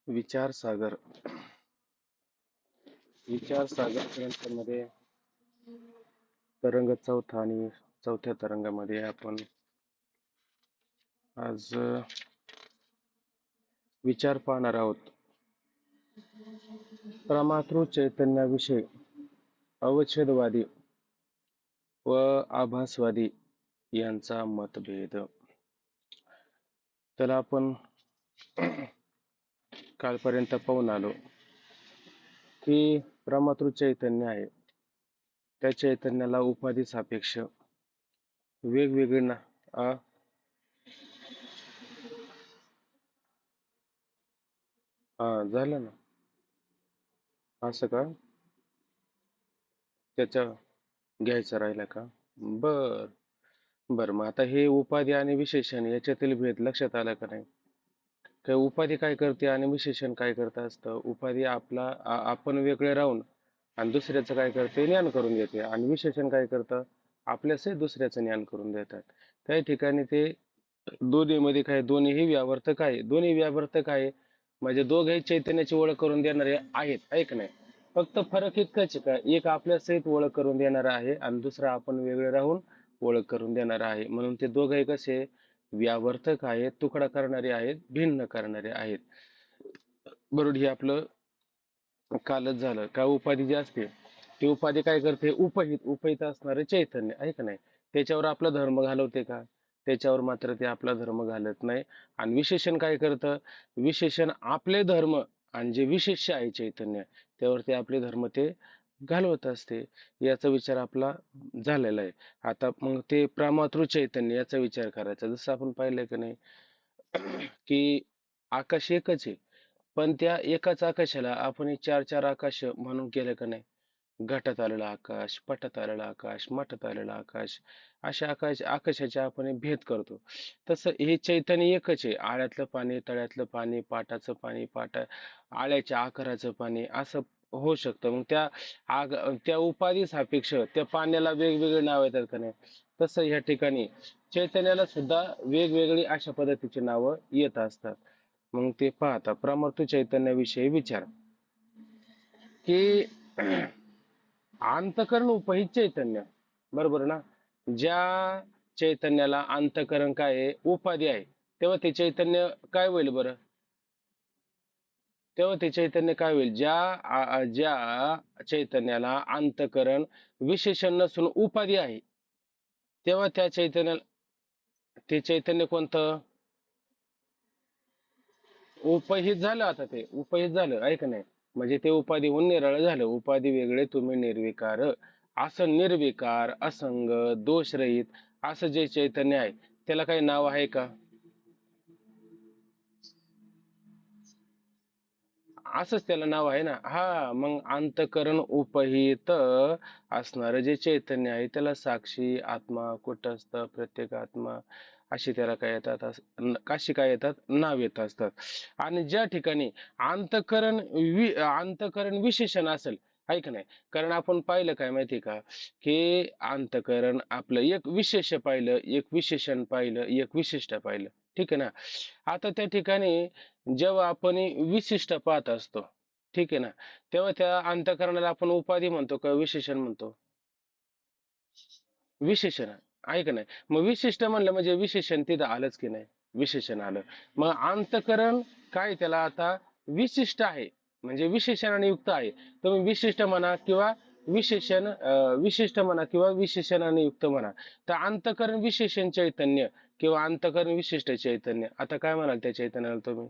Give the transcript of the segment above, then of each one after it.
विचारसागर विचारसागर ग्रंथामध्ये तरंग चौथा आणि चौथ्या तरंगामध्ये आपण आज विचार पाहणार आहोत. प्रमातृ चैतन्याविषयी अवच्छेदवादी व आभासवादी यांचा मतभेद. त्याला आपण कालपर्यंत पाहून आलो की प्रमातृ चैतन्य आहे, त्या चैतन्याला उपाधी सापेक्ष वेगवेगळे झालं ना असं का? त्याच्या घ्यायचं राहिलं का? बर बर मग आता हे उपाधी आणि विशेषण याच्यातील भेद लक्षात आला का नाही? काय उपाधी काय करते आणि विशेषण काय करत असतं? उपाधी आपण वेगळे राहून आणि दुसऱ्याचं काय करते, ज्ञान करून देते. आणि विशेषण काय करतं, आपल्यासही दुसऱ्याचं ज्ञान करून देतात. काही ठिकाणी ते दोन्हीमध्ये काय, दोन्हीही व्यावर्तक आहे. दोन्ही व्यावर्तक आहे म्हणजे दोघेही चैतन्याची ओळख करून देणारे आहेत, ऐक नाही. फक्त फरक इतकाच आहे का, एक आपल्या सहित ओळख करून देणारा आहे आणि दुसरा आपण वेगळे राहून ओळख करून देणारा आहे. म्हणून ते दोघेही कसे व्यावर्तक आहेत, तुकडा करणारे आहेत, भिन्न करणारे आहेत. बरोबर. हे आपलं कालच झालं का. उपाधी जी असते ती उपाधी काय करते, उपहित असणारे चैतन्य आहे का नाही, त्याच्यावर आपला धर्म घालवते का? त्याच्यावर मात्र ते आपला धर्म घालत नाही. आणि विशेषण काय करतं, विशेषण आपले धर्म आणि जे विशेष्य आहे चैतन्य त्यावरती आपले धर्म ते घालवत असते. याचा विचार आपला झालेला आहे. आता मग ते प्रमातृ चैतन्य याचा विचार करायचा. जसं आपण पाहिलंय का नाही की आकाश एकच आहे, पण त्या एकाच आकाशाला आपण चार चार आकाश म्हणून केलं का नाही. घटात आलेलं आकाश, पटात आलेलं आकाश, मठात आलेलं आकाश, अशा आकाशाचे आपण भेद करतो. तसं हे चैतन्य एकच आहे. आळ्यातलं पाणी, तळ्यातलं पाणी, पाटाचं पाणी, आळ्याच्या आकाराचं पाणी असं होऊ शकतं. मग त्या उपाधी सापेक्ष त्या पाण्याला वेगवेगळे नाव येतात का नाही, तसं ह्या ठिकाणी चैतन्याला सुद्धा वेगवेगळी अशा पद्धतीची नावं येत असतात. मग ते पाहता प्रमातृ चैतन्याविषयी विचार की अंतकरण उपहित चैतन्य, बरोबर ना. ज्या चैतन्याला अंतकरण काय आहे, उपाधी आहे, तेव्हा ते चैतन्य काय होईल बरं? तेव्हा ते चैतन्य काय होईल, ज्या चैतन्याला अंतकरण विशेषण नसून उपाधी आहे, तेव्हा त्या चैतन्याला ते चैतन्य कोणतं उपहित झालं. आता ते उपहित झालं ऐक नाही, म्हणजे ते उपाधीहून निराळ झालं. उपाधी वेगळे, तुम्ही निर्विकार. असं निर्विकार, असंग, दोषरहित असं जे चैतन्य आहे त्याला काही नाव आहे का? असंच त्याला नाव आहे ना. हा, मग अंतकरण उपहित असणार जे चैतन्य आहे त्याला साक्षी, आत्मा, कुटस्थ, प्रत्येक आत्मा अशी त्याला काय येतात, काशी काय येतात, नाव येत असतात. आणि ज्या ठिकाणी अंतकरण विशेषण असेल, आहे का नाही. कारण आपण पाहिलं काय माहिती का, की अंतकरण आपलं एक विशेष पाहिलं, एक विशेषण पाहिलं, एक विशिष्ट पाहिलं, ठीक आहे ना. आता त्या ठिकाणी जेव्हा आपण विशिष्ट पाहत असतो, ठीक आहे ना, तेव्हा त्या अंतःकरणाला आपण उपाधी म्हणतो का विशेषण म्हणतो? विशेषण आहे का नाही. मग विशिष्ट म्हणलं म्हणजे विशेषण तिथं आलंच की नाही, विशेषण आलं. मग अंतःकरण काय, त्याला आता विशिष्ट आहे म्हणजे विशेषणाने युक्त आहे. तुम्ही विशिष्ट म्हणा किंवा विशिष्ट म्हणा किंवा विशेषणाने युक्त म्हणा. तर अंतःकरण विशेषण चैतन्य किंवा अंतःकरण विशिष्ट चैतन्य, आता काय म्हणाल त्या चैतन्याला तुम्ही?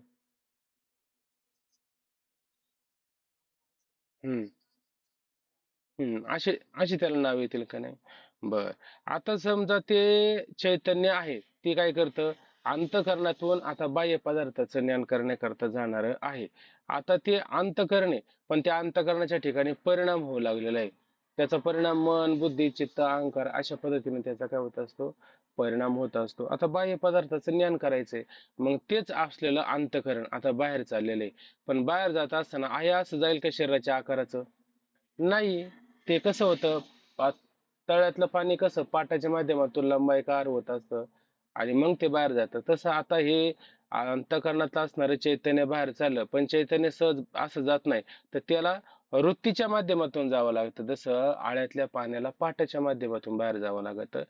हम्म असे असे त्याला नाव येतील का नाही. बर. आता समजा ते चैतन्य आहे, ते काय करतं, अंतःकरणातून आता बाह्य पदार्थाचं ज्ञान करण्याकरता जाणार आहे. आता ते अंतःकरणे, पण त्या अंतःकरणाच्या ठिकाणी परिणाम होऊ लागलेला आहे. त्याचा परिणाम मन, बुद्धी, चित्त, अहंकार अशा पद्धतीने त्याचा काय होत असतो, परिणाम होत असतो. आता बाह्य पदार्थाचं ज्ञान करायचंय, मग तेच असलेलं अंतःकरण आता बाहेर चाललेलं आहे. पण बाहेर जात असताना आहे असं जाईल का शरीराच्या आकाराचं? नाही. ते कसं होतं, तळ्यातलं पाणी कसं पाटाच्या माध्यमातून लंबाईकार होत असतं आणि मग ते बाहेर जातं, तसं आता हे अंतःकरणात असणारं चैतन्य बाहेर चाललं, पण चैतन्य सहज असं जात नाही, तर त्याला वृत्तीच्या माध्यमातून जावं लागतं. जसं आळ्यातल्या पाण्याला पाटाच्या माध्यमातून बाहेर जावं लागतं,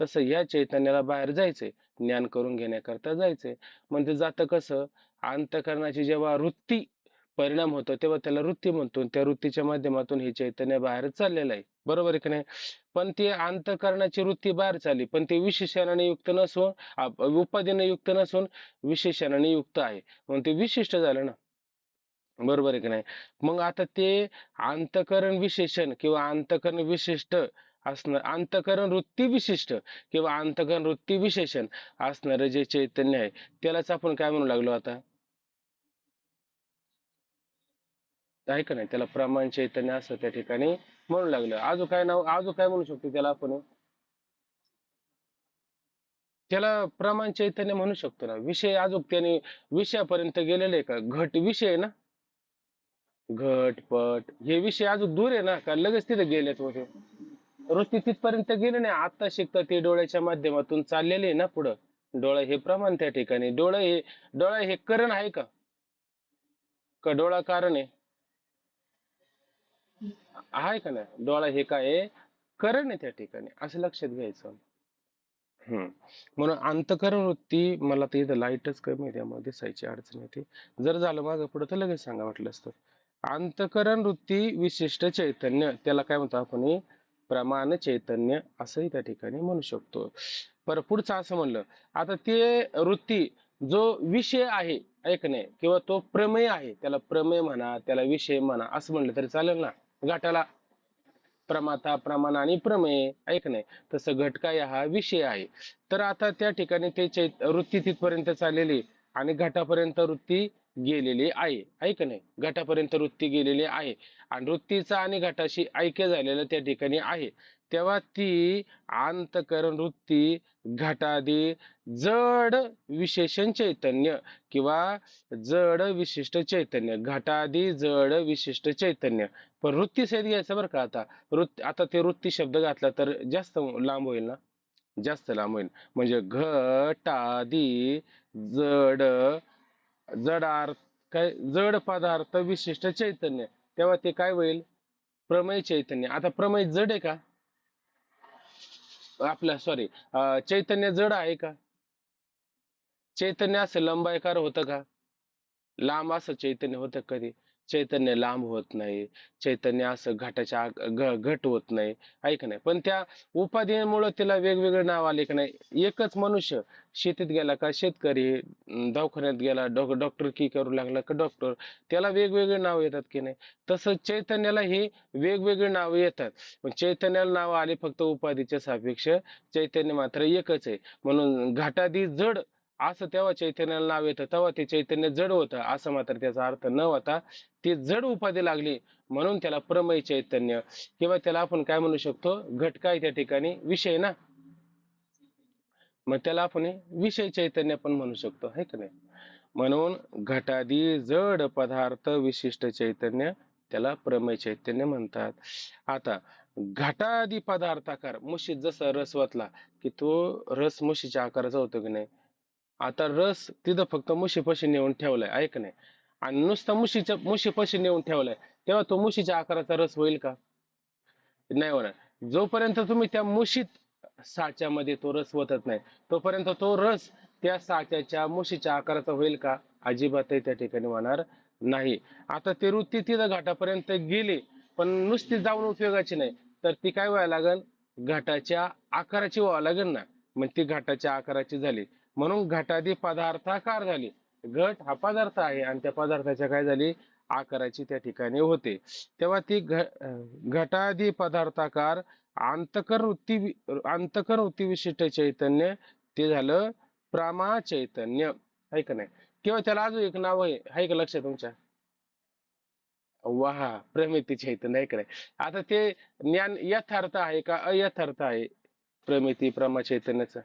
तसं या चैतन्याला बाहेर जायचंय, ज्ञान करून घेण्याकरता जायचंय. म्हणजे जातं कसं, अंतःकरणाची जेव्हा वृत्ती परिणाम होतो तेव्हा त्याला वृत्ती म्हणतो. त्या वृत्तीच्या माध्यमातून हे चैतन्य बाहेर चाललेलं आहे, बरोबर आहे की नाही? पण ती अंतःकरणाची वृत्ती बाहेर चालली, पण ते विशेषणाने युक्त नसून उपाधीने युक्त नसून विशेषणाने युक्त आहे, म्हणून ते विशिष्ट झालं ना, बरोबर आहे की नाही? मग आता ते अंतःकरण विशेषण किंवा अंतःकरण विशिष्ट असणं, अंतःकरण वृत्ती विशिष्ट किंवा अंतःकरण वृत्ती विशेषण असणारं जे चैतन्य आहे, त्यालाच आपण काय म्हणू लागलो आता, आहे का नाही? त्याला प्रमाण चैतन्य असं त्या ठिकाणी म्हणू लागलं. अजून काय नाव, अजून काय म्हणू शकतो त्याला आपण? त्याला प्रमाण चैतन्य म्हणू शकतो ना. विषय अजून त्याने विषयापर्यंत गेलेले आहे का? घट विषय आहे ना, घट पट हे विषय अजून दूर आहे ना, का लगेच तिथे गेलेत होते? वृत्ती तिथपर्यंत गेले नाही, आता शिकतात ते डोळ्याच्या माध्यमातून चाललेले आहे ना पुढं. डोळा हे प्रमाण त्या ठिकाणी, डोळा हे करण आहे का? का डोळा कारण आहे? आहे का नाही? डोळा हे काय आहे? करण आहे त्या ठिकाणी, असं लक्षात घ्यायचं. हम्म. म्हणून अंतःकरण वृत्ती, मला तर इथं लाईटच कमी आहे त्यामुळे दिसायची अडचण येते. जर झालं मागं पुढं तर लगेच सांगा वाटलं असतं. अंतःकरण वृत्ती विशिष्ट चैतन्य, त्याला काय म्हणतो आपण हे? प्रमाण चैतन्य असंही त्या ठिकाणी म्हणू शकतो. पर पुढचं असं म्हणलं, आता ते वृत्ती जो विषय आहे, ऐक नाही, किंवा तो प्रमेय आहे, त्याला प्रमेय म्हणा, त्याला विषय म्हणा, असं म्हणलं तरी चालेल ना. घाटाला प्रमाता प्रमाण आणि प्रमेय, ऐक नाही, तसं घट काय हा विषय आहे. तर आता त्या ठिकाणी ते वृत्ती तिथपर्यंत चाललेली आणि घटापर्यंत वृत्ती गेलेली आहे, ऐक नाही, घटापर्यंत वृत्ती गेलेली आहे आणि वृत्तीचा आणि घटाशी ऐक्य झालेलं त्या ठिकाणी आहे. तेव्हा ती अंतकरण वृत्ती घटादी जड विशेषण चैतन्य किंवा जड विशिष्ट चैतन्य, घटादी जड विशिष्ट चैतन्य. पण वृत्ती सहित घ्यायचं बरं का. आता ते वृत्ती शब्द घातला तर जास्त लांब होईल ना, जास्त लांब होईल. म्हणजे घटादी जड, जडार्थ, काय जड पदार्थ विशिष्ट चैतन्य, तेव्हा ते काय होईल? प्रमेय चैतन्य. आता प्रमेय जड आहे का? आपल्या सॉरी, चैतन्य जड आहे का? चैतन्य असं लंबायकार होतं का? लांब असं चैतन्य होतं कधी? चैतन्य लांब होत नाही. चैतन्य असं घट होत नाही, ऐक नाही. पण त्या उपाधीमुळे त्याला वेगवेगळे नाव आले की नाही. एकच मनुष्य शेतीत गेला का शेतकरी, दवाखान्यात गेला डॉक्टर की करू लागला का डॉक्टर, त्याला वेगवेगळे नाव येतात की नाही. तसं चैतन्याला ही वेगवेगळे नाव येतात. पण चैतन्याला नाव आले फक्त उपाधीच्या सापेक्ष, चैतन्य मात्र एकच आहे. म्हणून घटादी जड असं तेव्हा चैतन्याला नाव येतं, तेव्हा ते चैतन्य जड होतं असं मात्र त्याचा अर्थ न होता, ते जड उपाधी लागली म्हणून त्याला प्रमेय चैतन्य, किंवा त्याला आपण काय म्हणू शकतो, घट काय त्या ठिकाणी विषय ना, मग त्याला आपण विषय चैतन्य पण म्हणू शकतो, है का नाही? म्हणून घटादी जड पदार्थ विशिष्ट चैतन्य, त्याला प्रमेय चैतन्य म्हणतात. आता घटादी पदार्थाकार, म्हशीत जसा रस वतला की तो रस म्हशीच्या आकाराचा होतो की नाही. आता रस तिथं फक्त म्हशीपाशी नेऊन ठेवलाय, ऐक नाही, आणि नुसता म्हशीपाशी नेऊन ठेवलाय, तेव्हा तो म्हशीच्या आकाराचा रस होईल का? नाही होणार. जोपर्यंत तुम्ही त्या म्हशीत साच्यामध्ये तो रस ओतत नाही, तोपर्यंत तो रस त्या साच्याच्या म्हशीच्या आकाराचा होईल का? अजिबातही त्या ठिकाणी होणार नाही. आता ती वृत्ती तिथं घाटापर्यंत गेली, पण नुसती जाऊन उपयोगाची नाही, तर ती काय व्हायला लागल? घाटाच्या आकाराची व्हावं लागेल ना. मग ती घाटाच्या आकाराची झाली, म्हणून घटादी पदार्थाकार झाली. घट हा पदार्थ आहे आणि त्या पदार्थाच्या काय झाली? आकाराची त्या ठिकाणी होते. तेव्हा ती घटादी पदार्थाकार अंतकरण वृत्ती विशिष्ट चैतन्य, ते झालं प्रमा चैतन्य, आहे का नाही? किंवा त्याला अजून एक नाव आहे का लक्षात तुमच्या? वाहा, प्रमिती चैतन्य, आहे का नाही? आता ते ज्ञान यथार्थ आहे का अयथार्थ आहे? प्रमिती प्रमा चैतन्याचं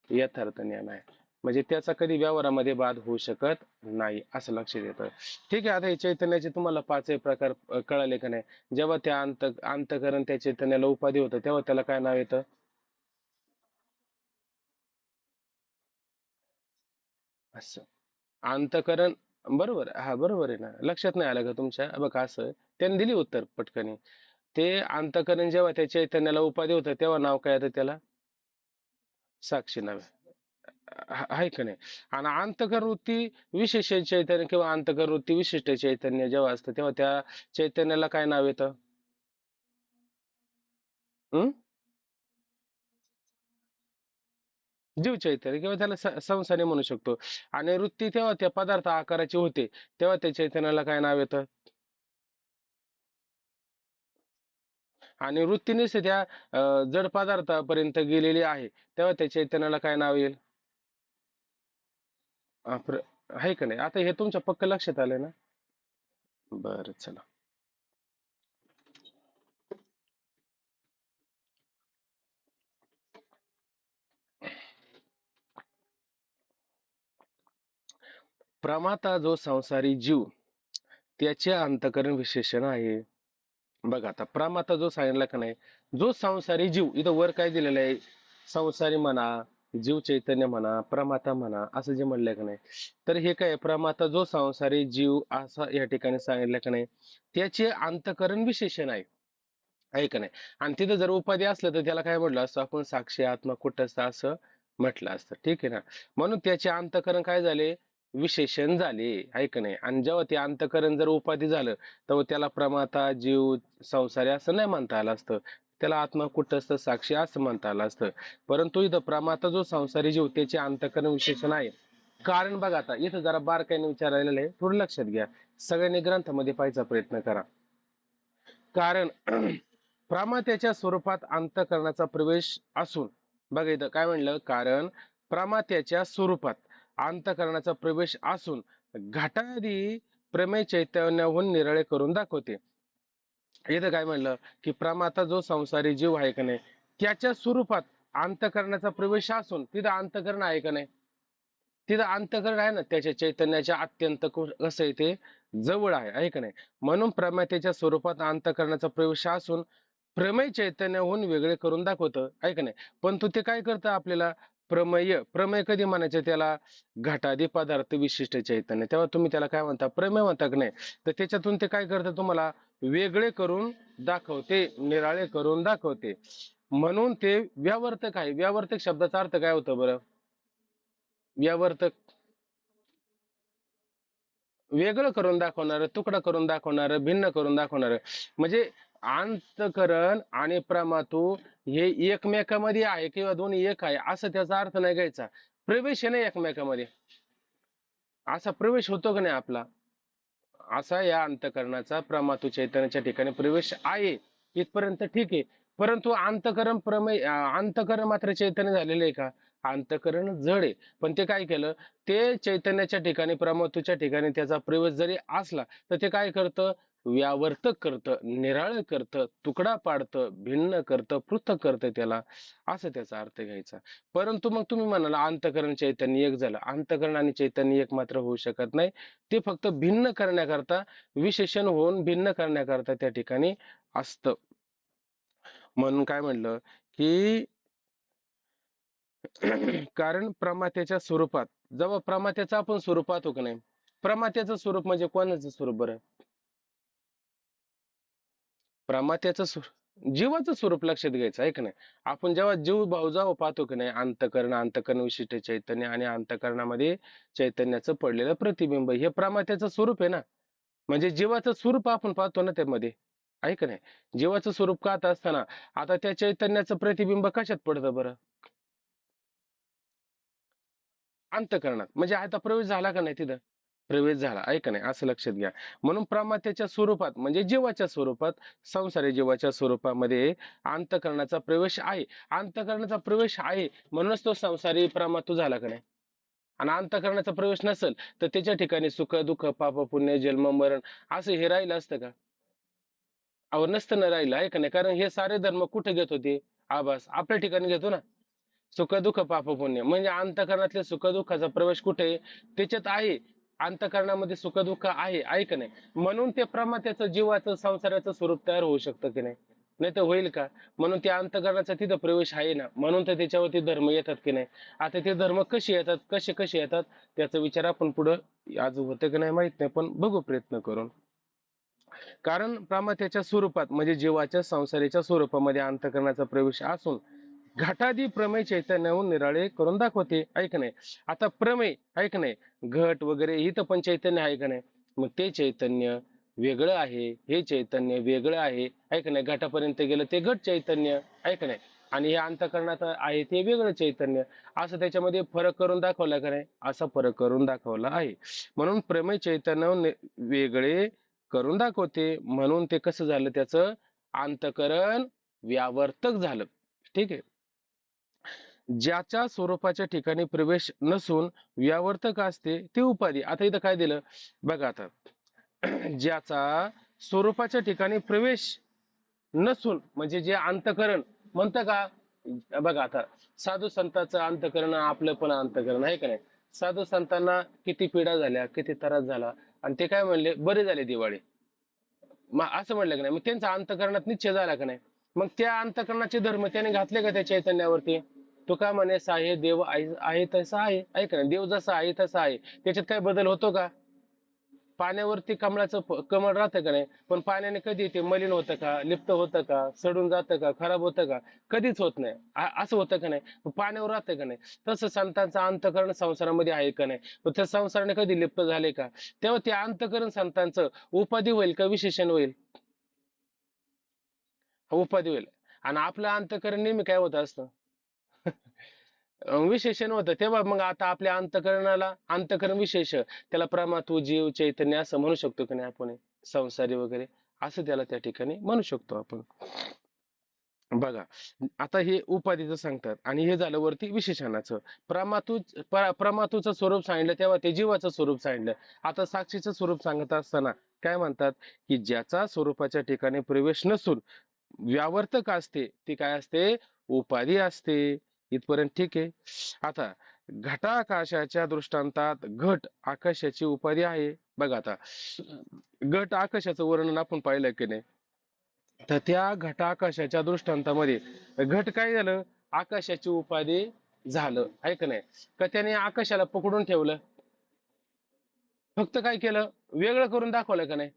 यथार्थ ज्ञान आहे, म्हणजे त्याचा कधी व्यवहारामध्ये बाद होऊ शकत नाही, असं लक्षात येतं. ठीक आहे. आता हे चैतन्याचे तुम्हाला पाचही प्रकार कळाले का नाही? जेव्हा त्या अंतकरण त्या चैतन्याला उपाधी होतं तेव्हा त्याला काय नाव येतं? असं. अंतकरण. बरोबर, हा बरोबर आहे ना, लक्षात नाही आलं का तुमच्या? बघा असं त्यांनी दिली उत्तर पटकनी. ते अंतकरण जेव्हा त्या चैतन्याला उपाधी होतं तेव्हा नाव काय येतं त्याला? साक्षी नाव आहे का नाही? आणि अंतकरण वृत्ती विशेष चैतन्य किंवा अंतकरण वृत्ती विशिष्ट चैतन्य जेव्हा असतं तेव्हा त्या चैतन्याला काय नाव येतं? हं? जीव चैतन्य किंवा त्याला संसारी म्हणू शकतो. आणि वृत्ती तेव्हा त्या पदार्थ आकाराची होते तेव्हा त्या चैतन्याला काय नाव येतं? आणि वृत्ती नुसती त्या जड पदार्थापर्यंत गेलेली आहे तेव्हा त्या चैतन्याला काय नाव येईल? आहे का नाही? आता हे तुमच्या पक्क लक्षात आलंय ना? बरं चला. प्रमाता जो संसारी जीव त्याचे अंतकरण विशेषण आहे. बघा आता प्रमाता जो सांगितला का नाही, जो संसारी जीव इथं वर काय दिलेलं आहे? संसारी म्हणा, जीव चैतन्य म्हणा, प्रमाता म्हणा, असं जे म्हणलंय का नाही, तर हे काय प्रमाता जो संसारी जीव असा या ठिकाणी सांगितलं का नाही, त्याचे अंतकरण विशेषण आहे. आहे का नाही? आणि तिथं जर उपाधी असलं तर त्याला काय म्हटलं असतं आपण? साक्षी आत्मा कुटस्थ असं म्हटलं असतं. ठीक आहे ना? म्हणून त्याचे अंतकरण काय झाले? विशेषण झाले. आहे का नाही? आणि जेव्हा ते अंतकरण जर उपाधी झालं तेव्हा त्याला प्रमाता जीव संसारी असं नाही म्हणता आलं असतं. त्याला आत्मा कुटस्थ साक्षी असं म्हणता आलं असतं. परंतु इथं प्रमाता जो संसारी जीव त्याचे अंतकरण विशेषण आहे. कारण बघा आता इथं जरा बारकाईने विचारायला आहे, थोडं लक्षात घ्या. सगळ्यांनी ग्रंथामध्ये पाहायचा प्रयत्न करा. कारण प्रमात्याच्या स्वरूपात अंतःकरणाचा प्रवेश असून, बघा इथं काय म्हणलं? कारण प्रमात्याच्या स्वरूपात अंतःकरणाचा प्रवेश असून घटादी प्रमेय चैतन्याहून निराळे करून दाखवते. इथं काय म्हणलं की प्रमाता जो संसारी जीव आहे का नाही त्याच्या स्वरूपात अंतःकरणाचा प्रवेश असून तिथं अंतःकरण आहे का नाही? तिथं अंतःकरण आहे ना, त्याच्या चैतन्याच्या अत्यंत कसं आहे ते जवळ आहे का नाही? म्हणून प्रमातेच्या स्वरूपात अंतःकरणाचा प्रवेश असून प्रमेय चैतन्याहून वेगळे करून दाखवतं. आहे का नाही? पण तू ते काय करतं आपल्याला? प्रमेय प्रमेय कधी म्हणायचे त्याला? घटादी पदार्थ विशिष्ट चैतन्य, तेव्हा तुम्ही त्याला काय म्हणता? प्रमेय म्हणता की नाही? तर त्याच्यातून ते काय करतं? तुम्हाला वेगळे करून दाखवते, निराळे करून दाखवते. म्हणून ते व्यावर्तक आहे. व्यावर्तक शब्दाचा अर्थ काय होतं बरं? व्यावर्तक वेगळं करून दाखवणार, तुकडा करून दाखवणार, भिन्न करून दाखवणार. म्हणजे अंतकरण आणि प्रमातू हे एकमेकांमध्ये आहे किंवा दोन्ही एक आहे असं त्याचा अर्थ नाही घ्यायचा. प्रवेश आहे ना एकमेकांमध्ये, असा प्रवेश होतो का नाही आपला? असा या अंतकरणाचा प्रमातू चैतन्याच्या ठिकाणी प्रवेश आहे, इथपर्यंत ठीक आहे. परंतु अंतकरण अंतकरण मात्र चैतन्य झालेलं आहे का? अंतकरण जड आहे. पण ते काय केलं? ते चैतन्याच्या ठिकाणी प्रमातूच्या ठिकाणी त्याचा प्रवेश जरी असला तर ते काय करतं? व्यावर्तक करतं, निराळ करतं, तुकडा पाडतं, भिन्न करतं, पृथक करतं त्याला, असं त्याचा अर्थ घ्यायचा. परंतु मग तुम्ही म्हणाला अंतकरण चैतन्य एक झालं. अंतकरण आणि चैतन्य एक मात्र होऊ शकत नाही. ते फक्त भिन्न करण्याकरता, विशेषण होऊन भिन्न करण्याकरता त्या ठिकाणी असतं. म्हणून काय म्हणलं की कारण प्रमात्याच्या स्वरूपात, जेव्हा प्रमात्याचं आपण स्वरूप पाहतो का नाही, प्रमात्याचं स्वरूप म्हणजे कोणाचं स्वरूप बरं? प्रमात्याचं जीवाचं स्वरूप लक्षात घ्यायचं आहे का नाही? आपण जेव्हा जीव भाव जेव्हा पाहतो की नाही, अंतकरण, अंतकरण विशिष्ट चैतन्य आणि अंतकरणामध्ये चैतन्याचं पडलेलं प्रतिबिंब, हे प्रमात्याचं स्वरूप आहे ना. म्हणजे जीवाचं स्वरूप आपण पाहतो ना त्यामध्ये, आहे का नाही? जीवाचं स्वरूप पाहत असताना आता त्या चैतन्याचं प्रतिबिंब कशात पडतं बरं? अंतःकरणात. म्हणजे आता प्रवेश झाला का नाही तिथं? प्रवेश झाला आहे का नाही? असं लक्षात घ्या. म्हणून प्रमात्याच्या स्वरूपात म्हणजे जीवाच्या स्वरूपात, संसारी जीवाच्या स्वरूपामध्ये अंतःकरणाचा प्रवेश आहे. अंतःकरणाचा प्रवेश आहे म्हणूनच तो संसारी प्रमातू झाला का नाही? आणि अंतःकरणाचा प्रवेश नसेल तर त्याच्या ठिकाणी सुख दुःख पाप पुण्य जन्म मरण असं हे राहिलं असतं का? अहो नसतं ना राहिलं, आहे का नाही? कारण हे सारे धर्म कुठे घेत होते? आभास आपल्या ठिकाणी घेतो ना. सुख दुःख पाप पुण्य म्हणजे अंतःकरणातल्या सुख दुःखाचा प्रवेश कुठे आहे? त्याच्यात आहे. अंतःकरणामध्ये सुख दुःख आहे, आहे का नाही? म्हणून ते प्रमात्याचं जीवाचं संसाराचं स्वरूप तयार होऊ शकतं की नाही? नाही तर होईल का? म्हणून त्या अंतःकरणाचा तिथं प्रवेश आहे ना, म्हणून तर त्याच्यावरती धर्म येतात की नाही. आता ते धर्म कसे येतात, कसे कसे येतात, त्याचा विचार आपण पुढं आज होतं की नाही माहित नाही, पण बघू प्रयत्न करून. कारण त्याच्या स्वरूपात म्हणजे जीवाच्या संसारीच्या स्वरूपामध्ये अंतःकरणाचा प्रवेश असून घटादी प्रमेय चैतन्याहून निराळे करून दाखवते, ऐक नाही. आता प्रमेय ऐक नाही, घट वगैरे इथं पण चैतन्य आहे का नाही, मग ते चैतन्य वेगळं आहे, हे चैतन्य वेगळं आहे, ऐक नाही. घटापर्यंत गेलं ते घट चैतन्य, ऐक नाही. आणि हे अंतःकरणात आहे ते वेगळं चैतन्य, असं त्याच्यामध्ये फरक करून दाखवला का नाही, असा फरक करून दाखवला आहे. म्हणून प्रमेय चैतन्य वेगळे करून दाखवते, म्हणून ते कसं झालं, त्याचं अंतःकरण व्यावर्तक झालं. ठीक आहे. ज्याच्या स्वरूपाच्या ठिकाणी प्रवेश नसून व्यावर्तक असते ते उपाधी. आता इथं काय दिलं बघा. आता ज्याचा स्वरूपाच्या ठिकाणी प्रवेश नसून म्हणजे जे अंतकरण म्हणतं का, बघा आता साधू संतांचं अंतकरण आपलं पण अंतकरण आहे का नाही. साधू संतांना किती पीडा झाल्या, किती त्रास झाला, आणि ते काय म्हणले, बरे झाले दिवाळी, मग असं म्हणलं की नाही, मग त्यांचा अंतकरणात निश्चय झाला का नाही. मग त्या अंतकरणाचे धर्म त्याने घातले का त्या चैतन्यावरती. तो का म्हणे आहे देव आहे तसा आहे, ऐक ना, देव जसा आहे तसा आहे, त्याच्यात काय बदल होतो का. पाण्यावरती कमळाचं कमळ राहतं का नाही, पण पाण्याने कधी ते मलिन होतं का, लिप्त होतं का, सडून जातं का, खराब होतं का, कधीच होत नाही. असं होतं का नाही, पाण्यावर राहतं का नाही. तसं संतांचं अंतकरण संसारामध्ये आहे का नाही, पण त्या संसाराने कधी लिप्त झाले का. तेव्हा ते अंतकरण संतांचं उपाधी होईल का विशेषण होईल. उपाधी होईल. आणि आपलं अंतकरण नेहमी काय होत असतं, विशेषण होतं. तेव्हा मग आता आपल्या अंतकरणाला अंतकरण विशेष, त्याला प्रमातू जीव चैतन्य असं म्हणू शकतो की नाही आपण, संसारी वगैरे असं त्याला त्या ठिकाणी म्हणू शकतो आपण. बघा, आता हे उपाधीचं सांगतात आणि हे झालं वरती विशेषणाचं. प्रमातूचं स्वरूप सांगितलं तेव्हा ते जीवाचं स्वरूप सांगितलं. आता साक्षीचं स्वरूप सांगत असताना काय म्हणतात, की ज्याचा स्वरूपाच्या ठिकाणी प्रवेश नसून व्यावर्तक असते ती काय असते, उपाधी असते. इथपर्यंत ठीक आहे. आता घटाकाशाच्या दृष्टांतात घट आकाशाची उपाधी आहे. बघा आता घट आकाशाचं वर्णन आपण पाहिलं की नाही, तर त्या घटाकाशाच्या दृष्टांतामध्ये घट काय झालं, आकाशाची उपाधी झालं, आहे का नाही. का त्याने आकाशाला पकडून ठेवलं, फक्त काय केलं, वेगळं करून दाखवलं का नाही.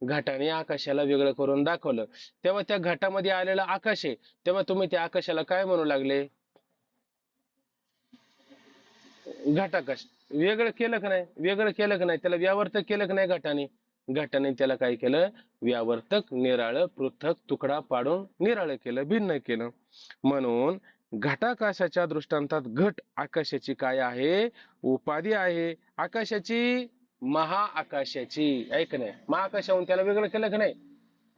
घटाने आकाशाला वेगळं करून दाखवलं, तेव्हा त्या घटामध्ये आलेलं आकाश आहे, तेव्हा तुम्ही त्या आकाशाला काय म्हणू लागले, घटाकाश. वेगळं केलं का नाही, वेगळं केलं का नाही, त्याला व्यावर्तक केलं का नाही घटाने. घटाने त्याला काय केलं, व्यावर्तक निराळं पृथक तुकडा पाडून निराळं केलं, भिन्न केलं. म्हणून घटाकाशाच्या दृष्टांतात घट आकाशाची काय आहे, उपाधी आहे. आकाशाची, महाआकाशाची, ऐक नाही, महाआकाशाहून त्याला वेगळं केलं का नाही,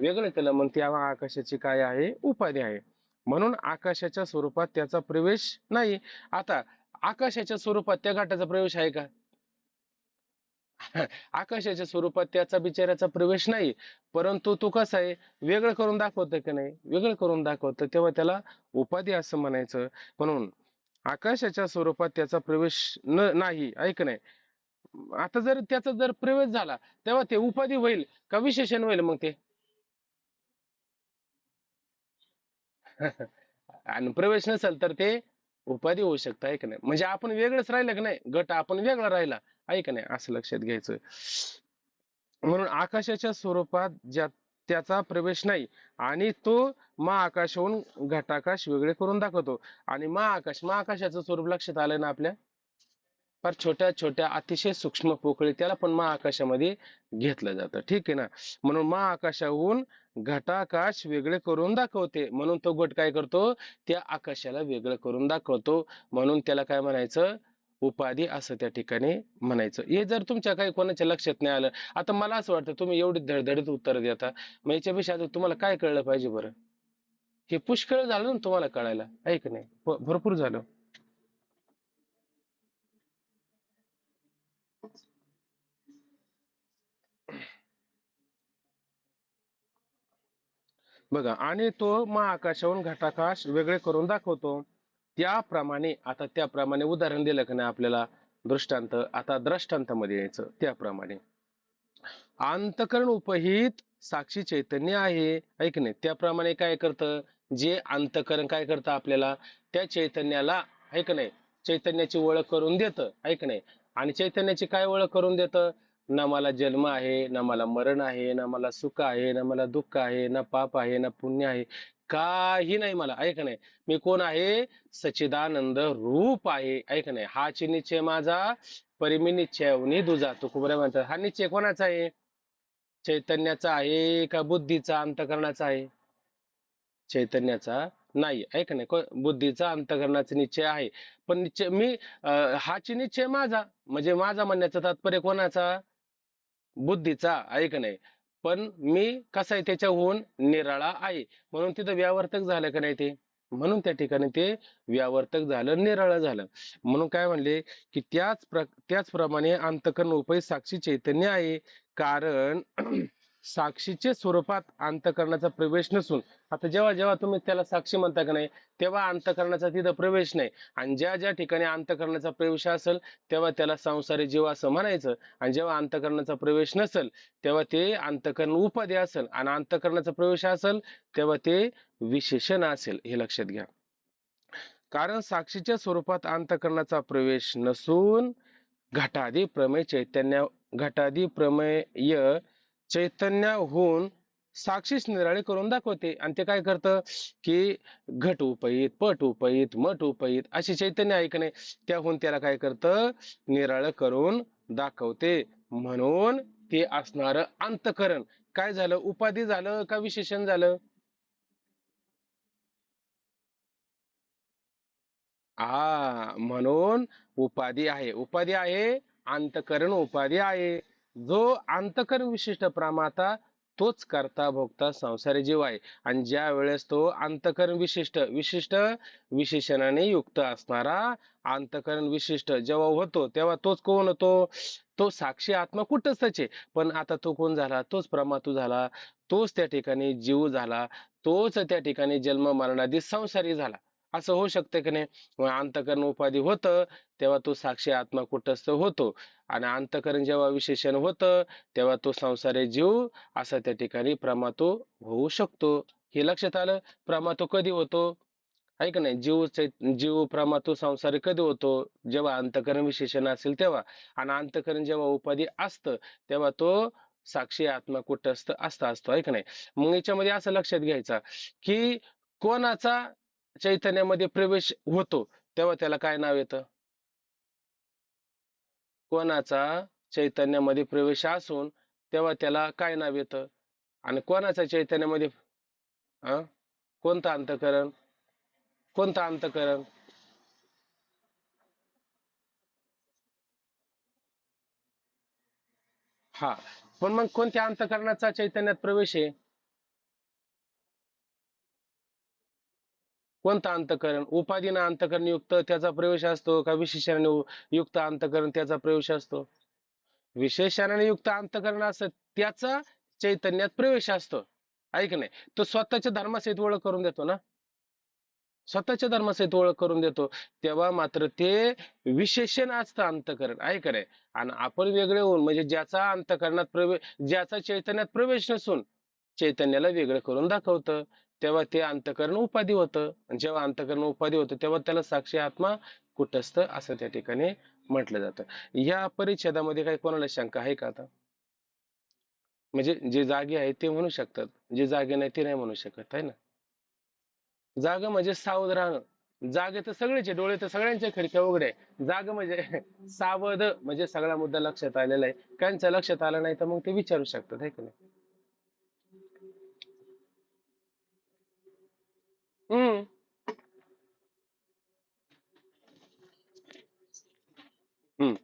वेगळं केलं, मग त्या आकाशाची काय आहे, उपाधी आहे. म्हणून आकाशाच्या स्वरूपात त्याचा प्रवेश नाही. आता आकाशाच्या स्वरूपात त्या घाटाचा प्रवेश आहे का. आकाशाच्या स्वरूपात त्याचा बिचाऱ्याचा प्रवेश नाही. परंतु तो कसा आहे, वेगळं करून दाखवतं की नाही, वेगळं करून दाखवतं, तेव्हा त्याला उपाधी असं म्हणायचं. म्हणून आकाशाच्या स्वरूपात त्याचा प्रवेश नाही, ऐक नाही. आता जर त्याचा जर प्रवेश झाला तेव्हा ते उपाधी होईल का विशेषण होईल मग ते. आणि प्रवेश नसेल तर ते उपाधी होऊ शकतं, आहे का नाही. म्हणजे आपण वेगळंच राहिलं की नाही, गट आपण वेगळा राहिला, आहे का नाही, असं लक्षात घ्यायचं. म्हणून आकाशाच्या स्वरूपात त्याचा प्रवेश नाही, आणि तो महाआकाशाहून घटाकाश वेगळे करून दाखवतो. आणि महाआकाशाचं स्वरूप लक्षात आलं ना आपल्या, फार छोट्या छोट्या अतिशय सूक्ष्म पोकळी, त्याला पण महाआकाशामध्ये घेतलं जातं, ठीक आहे ना. म्हणून महाआकाशाहून घटाकाश वेगळे करून दाखवते, म्हणून तो गट काय करतो, त्या आकाशाला वेगळं करून दाखवतो, म्हणून त्याला काय म्हणायचं, उपाधी असं त्या ठिकाणी म्हणायचं. हे जर तुमच्या काही कोणाच्या लक्षात नाही आलं, आता मला असं वाटतं तुम्ही एवढी धडधडीत उत्तर देता, मग याच्यापेक्षा आता तुम्हाला काय कळलं पाहिजे बरं. हे पुष्कळ झालं ना तुम्हाला कळायला, आहे की नाही, भरपूर झालं. बघा, आणि तो महाआकाशाहून घटाकाश वेगळे करून दाखवतो. त्याप्रमाणे आता त्याप्रमाणे उदाहरण दिलं का नाही आपल्याला, दृष्टांत, आता दृष्टांतामध्ये यायचं. त्याप्रमाणे अंतकरण उपहित साक्षी चैतन्य आहे, ऐक नाही. त्याप्रमाणे काय करतं, जे अंतःकरण काय करतं आपल्याला, त्या चैतन्याला, ऐक नाही, चैतन्याची ओळख करून देतं, ऐक नाही. आणि चैतन्याची काय ओळख करून देतं, ना मला जन्म आहे, ना मला मरण आहे, ना मला सुख आहे, ना मला दुःख आहे, ना पाप आहे, ना पुण्य आहे, काही नाही मला, ऐक नाही. मी कोण आहे, सच्चिदानंद रूप आहे, ऐक नाही. हाची निश्चय माझा, परिमी निश्चय दुजा. तुकोबऱ्या म्हणतात, हा निश्चय कोणाचा आहे, चैतन्याचा आहे का बुद्धीचा अंतःकरणाचा आहे, चैतन्याचा नाही, ऐक नाही. बुद्धीचा अंतःकरणाचा निश्चय आहे. पण निश्चय मी, हाची निश्चय माझा, म्हणजे माझा म्हणण्याचं तात्पर्य कोणाचा, बुद्धीचा, ऐक नाही. पण मी कसा आहे, त्याच्याहून निराळा आहे, म्हणून तिथं व्यावर्तक झालं का नाही ते, म्हणून त्या ठिकाणी ते व्यावर्तक झालं, निराळं झालं. म्हणून काय म्हणले, की त्याचप्रमाणे अंतःकरण उपाय साक्षी चैतन्य आहे. कारण साक्षीचे स्वरूपात अंतःकरणाचा प्रवेश नसून, आता जेव्हा जेव्हा तुम्ही त्याला साक्षी म्हणता का नाही, तेव्हा अंतःकरणाचा तिथं प्रवेश नाही. आणि ज्या ज्या ठिकाणी अंतःकरणाचा प्रवेश असेल, तेव्हा त्याला संसारी जीव असं म्हणायचं. आणि जेव्हा अंतःकरणाचा प्रवेश नसेल, तेव्हा ते अंतःकरण उपाधी असेल. आणि अंतःकरणाचा प्रवेश असेल, तेव्हा ते विशेषण असेल, हे लक्षात घ्या. कारण साक्षीच्या स्वरूपात अंतःकरणाचा प्रवेश नसून, घटादी प्रमेय चैतन्य घटादी प्रमेय चैतन्याहून साक्षीच निराळे करून दाखवते. आणि ते काय करतं, की घट उपहित, पट उपहित, मट उपहित अशी चैतन्य आहे का नाही, त्याहून त्याला काय करतं, निराळ करून दाखवते. म्हणून ते असणारं अंतःकरण काय झालं, उपाधी झालं का विशेषण झालं, म्हणून उपाधी आहे, उपाधी आहे, अंतकरण उपाधी आहे. जो अंतकरण विशिष्ट प्रमाता, तोच करता भोगता संसारी जीव आहे. आणि ज्या वेळेस तो अंतकरण विशिष्ट विशिष्ट विशेषणाने युक्त असणारा अंतकरण विशिष्ट जेव्हा होतो, तेव्हा तोच कोण होतो, तो साक्षी आत्मा कुठंच आहे. पण आता तो कोण झाला, तोच प्रमातू झाला, तोच त्या ठिकाणी जीव झाला, तोच त्या ठिकाणी जन्म मरणादी संसारी झाला. असं होऊ शकतं की नाही. मग अंतःकरण उपाधी होतं, तेव्हा तो साक्षी आत्मा कुटस्थ होतो. आणि अंतःकरण जेव्हा विशेषण होतं, तेव्हा तो संसारी जीव असा त्या ठिकाणी प्रमातो होऊ शकतो. हे लक्षात आलं. प्रमातो कधी होतो, आहे का नाही, जीव प्रमातो संसारी कधी होतो, जेव्हा अंतःकरण विशेषण असेल तेव्हा. आणि अंतःकरण जेव्हा उपाधी असतं, तेव्हा तो साक्षी आत्मा कुटस्थ असतो, आहे का नाही. मग याच्यामध्ये असं लक्षात घ्यायचं, की कोणाचा चैतन्यामध्ये प्रवेश होतो, तेव्हा त्याला काय नाव येतं, कोणाचा चैतन्यामध्ये प्रवेश असून तेव्हा त्याला काय नाव येतं, आणि कोणाचा चैतन्यामध्ये, अं? कोणतं अंतःकरण, कोणतं अंतःकरण, हा. पण मग कोणत्या अंतःकरणाचा चैतन्यात प्रवेश आहे, कोणतं अंतःकरण, उपाधीनं अंतःकरण युक्त त्याचा प्रवेश असतो का विशेषणाने युक्त अंतःकरण त्याचा प्रवेश असतो, विशेषणाने युक्त अंतःकरण असतं त्याचा चैतन्यात प्रवेश असतो, ऐक नाही. तो स्वतःच्या धर्मासहित ओळख करून देतो ना, स्वतःच्या धर्मासहित ओळख करून देतो, तेव्हा मात्र ते विशेषण असतं अंतःकरण, आहे का नाही. आणि आपण वेगळे होऊन, म्हणजे ज्याचा अंतःकरणात प्रवेश, ज्याचा चैतन्यात प्रवेश नसून चैतन्याला वेगळं करून दाखवतं, तेव्हा ते अंतःकरण उपाधी होतं. आणि जेव्हा अंतःकरण उपाधी होतं, तेव्हा त्याला साक्षी आत्मा कुटस्थ असं त्या ठिकाणी म्हटलं जातं. या परिच्छेदामध्ये काही कोणाला शंका आहे का आता, म्हणजे जे जागे आहेत ते म्हणू शकतात, जे जागे नाही ते नाही म्हणू शकत, आहे ना. जाग म्हणजे सावध राहणं, जागे तर सगळेचे, डोळे तर सगळ्यांच्या खिडक्या उघडे आहे. जाग म्हणजे सावध, म्हणजे सगळा मुद्दा लक्षात आलेला आहे. काहींच्या लक्षात आला नाही तर मग ते विचारू शकतात, आहे की नाही. हम्म. हम्म.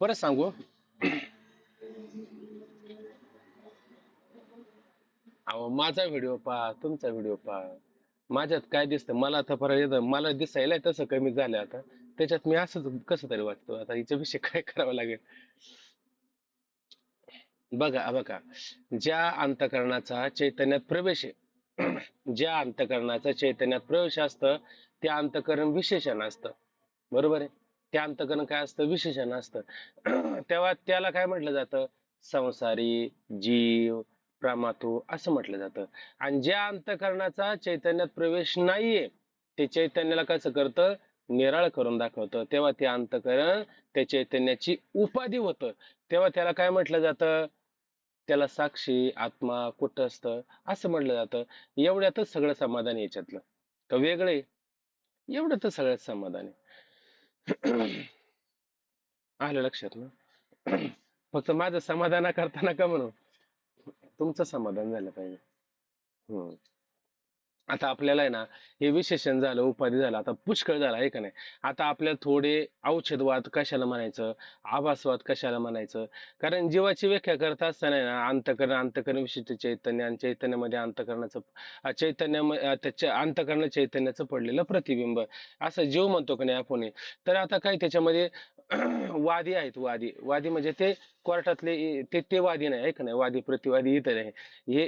परत सांगू, अहो माझा व्हिडिओ पहा, तुमचा व्हिडिओ पहा, माझ्यात काय दिसतं, मला आता परत येतं, मला दिसायला तसं कमी झालं आता, त्याच्यात मी असंच कसं तरी वाटतो, आता हिच्याविषयी काय करावं लागेल. बघा बघा, ज्या अंतःकरणाचा चैतन्यात प्रवेश आहे, ज्या अंतःकरणाचा चैतन्यात प्रवेश असतं, ते अंतःकरण विशेषण असतं, बरोबर आहे. ते अंतःकरण काय असतं, विशेषण असतं. तेव्हा त्याला काय म्हटलं जातं, संसारी, जीव, प्रमातू असं म्हटलं जातं. आणि ज्या अंतःकरणाचा चैतन्यात प्रवेश नाहीये, ते चैतन्याला कसं करतं, निराळ करून दाखवतं. तेव्हा ते अंतःकरण त्या चैतन्याची उपाधी होतं. तेव्हा त्याला काय म्हटलं जातं, त्याला साक्षी, आत्मा, कुटस्थ असं म्हटलं जातं. एवढ्यातच सगळं समाधान आहे याच्यातलं. का वेगळे एवढ्यातच सगळ्यात समाधान आहे. आलं लक्षात ना? फक्त माझं समाधान करताना का म्हणू, तुमचं समाधान झालं पाहिजे. हम्म. आता आपल्याला आहे ना, हे विशेषण झालं, उपाधी झालं, आता पुष्कळ झालं आहे का नाही. आता आपल्याला थोडे औषधवाद कशाला म्हणायचं, आभासवाद कशाला म्हणायचं. कारण जीवाची व्याख्या करत असताना आहे ना, अंतःकरण, अंतःकरण विशिष्ट चैतन्य आणि चैतन्यामध्ये अंतःकरणाचं, चैतन्य त्याच्या अंतःकरण चैतन्याचं पडलेलं प्रतिबिंब असं जीव म्हणतो का नाही आपण. तर आता काय त्याच्यामध्ये वादी आहेत. वादी वादी म्हणजे ते कोर्टातले, ते वादी नाही, ऐक नाही, वादी प्रतिवादी इथं नाही.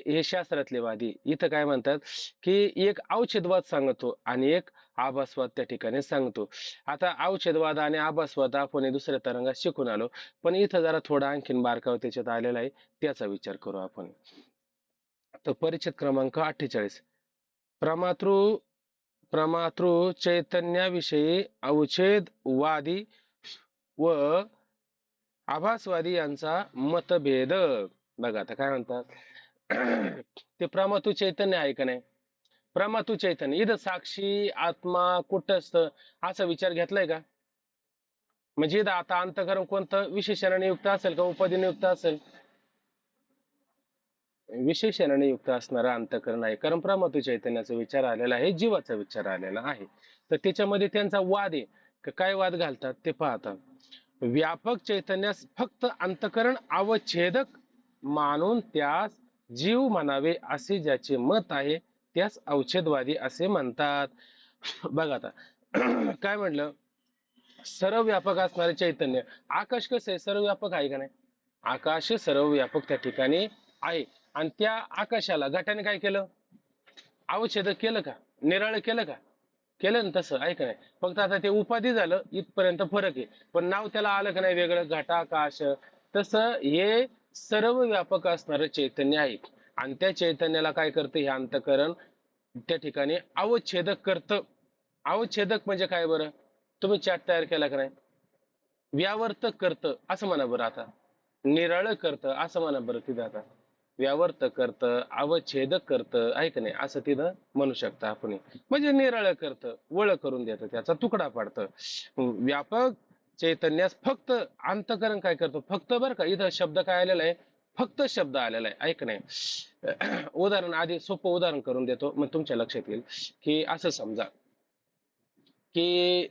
हे शास्त्रातले वादी इथं काय म्हणतात, की एक औषधवाद सांगतो आणि एक आभासवाद त्या ठिकाणी सांगतो. आता औषधवाद आणि आभासवाद आपण हे दुसऱ्या तरंगात शिकून आलो, पण इथं जरा थोडा आणखीन बारकाव त्याच्यात आलेला आहे, त्याचा विचार करू आपण. तर परिच्छेद क्रमांक 48, प्रमातृ प्रमातृ चैतन्याविषयी अवच्छेदवादी व आभासवादी यांचा मतभेद. बघा आता काय म्हणतात. ते प्रमातृ चैतन्य आहे का नाही, प्रमातू चैतन्य इथं साक्षी, आत्मा, कुटस्थ असा विचार घेतलाय का? म्हणजे इथं आता अंतःकरण कोणतं विशेषणाने युक्त असेल का उपाधीने युक्त असेल? विशेषणाने युक्त असणारा अंतःकरण आहे, कारण प्रमातू चैतन्याचा विचार आलेला आहे, जीवाचा विचार आलेला आहे. तर त्याच्यामध्ये त्यांचा वाद आहे. काय वाद घालतात ते पाहता. व्यापक चैतन्यास फक्त अंतःकरण अवच्छेदक मानून त्यास जीव म्हणावे असे ज्याचे मत आहे, त्यास अवच्छेदवादी असे म्हणतात. बघा आता. काय म्हटलं, सर्व व्यापक असणारे चैतन्य. आकाश कसं आहे, सर्व व्यापक आहे का नाही? आकाश सर्व व्यापक त्या ठिकाणी आहे. आणि त्या आकाशाला घटाने काय केलं, अवच्छेदक केलं का, निराळ केलं का? केलं ना, तसं आहे का नाही. फक्त आता ते उपाधी झालं इथपर्यंत फरक आहे, पण नाव त्याला आलं का नाही वेगळं, घटाकाश. तसं हे सर्व व्यापक असणारं चैतन्य आहे. आणि त्या चैतन्याला काय करतं, हे अंतःकरण त्या ठिकाणी अवच्छेदक करतं. अवच्छेदक म्हणजे काय बरं, तुम्ही चार्ट तयार केला का नाही, व्यावर्तक करतं असं म्हणा बरं. आता निराळ करतं असं म्हणा बरं. तिथं आता व्यावर्तक करतं, अवच्छेदक करतं आहे का नाही, असं तिथं म्हणू शकता आपण. म्हणजे निराळ करतं, वळ करून देतं, त्याचा तुकडा पाडतं. व्यापक चैतन्यास फक्त अंतःकरण काय करतो, फक्त बरं का, इथं शब्द काय आलेला आहे, फक्त शब्द आलेला आहे, ऐक नाही. उदाहरण आधी सोपं उदाहरण करून देतो, मग तुमच्या लक्षात येईल. की असं समजा की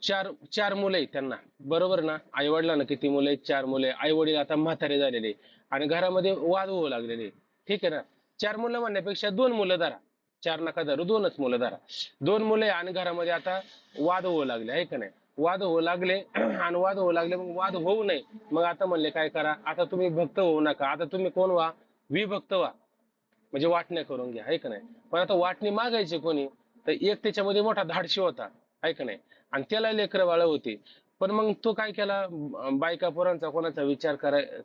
चार चार मुलं आहेत त्यांना, बरोबर ना, आई वडिलांना किती मुलं आहेत, चार मुले. आई वडील आता म्हातारे झालेले आणि घरामध्ये वाद होऊ लागलेले, ठीक आहे ना. चार मुलं म्हणण्यापेक्षा दोन मुलं धरा, चार नका धरू, दोनच मुलं धरा. दोन मुले आणि घरामध्ये आता वाद होऊ लागले आहे का नाही, वाद होऊ लागले. आणि वाद होऊ लागले, मग वाद होऊ नये, मग आता म्हणले काय करा, आता तुम्ही भक्त होऊ नका, आता तुम्ही कोण व्हा, विभक्त व्हा, म्हणजे वाटण्या करून घ्या आहे का नाही. पण आता वाटणी मागायची कोणी, तर एक त्याच्यामध्ये मोठा धाडशी होता आहे का नाही, आणि त्याला लेकरं बाळ होती. पण मग तो काय केला, बायका पोरांचा कोणाचा विचार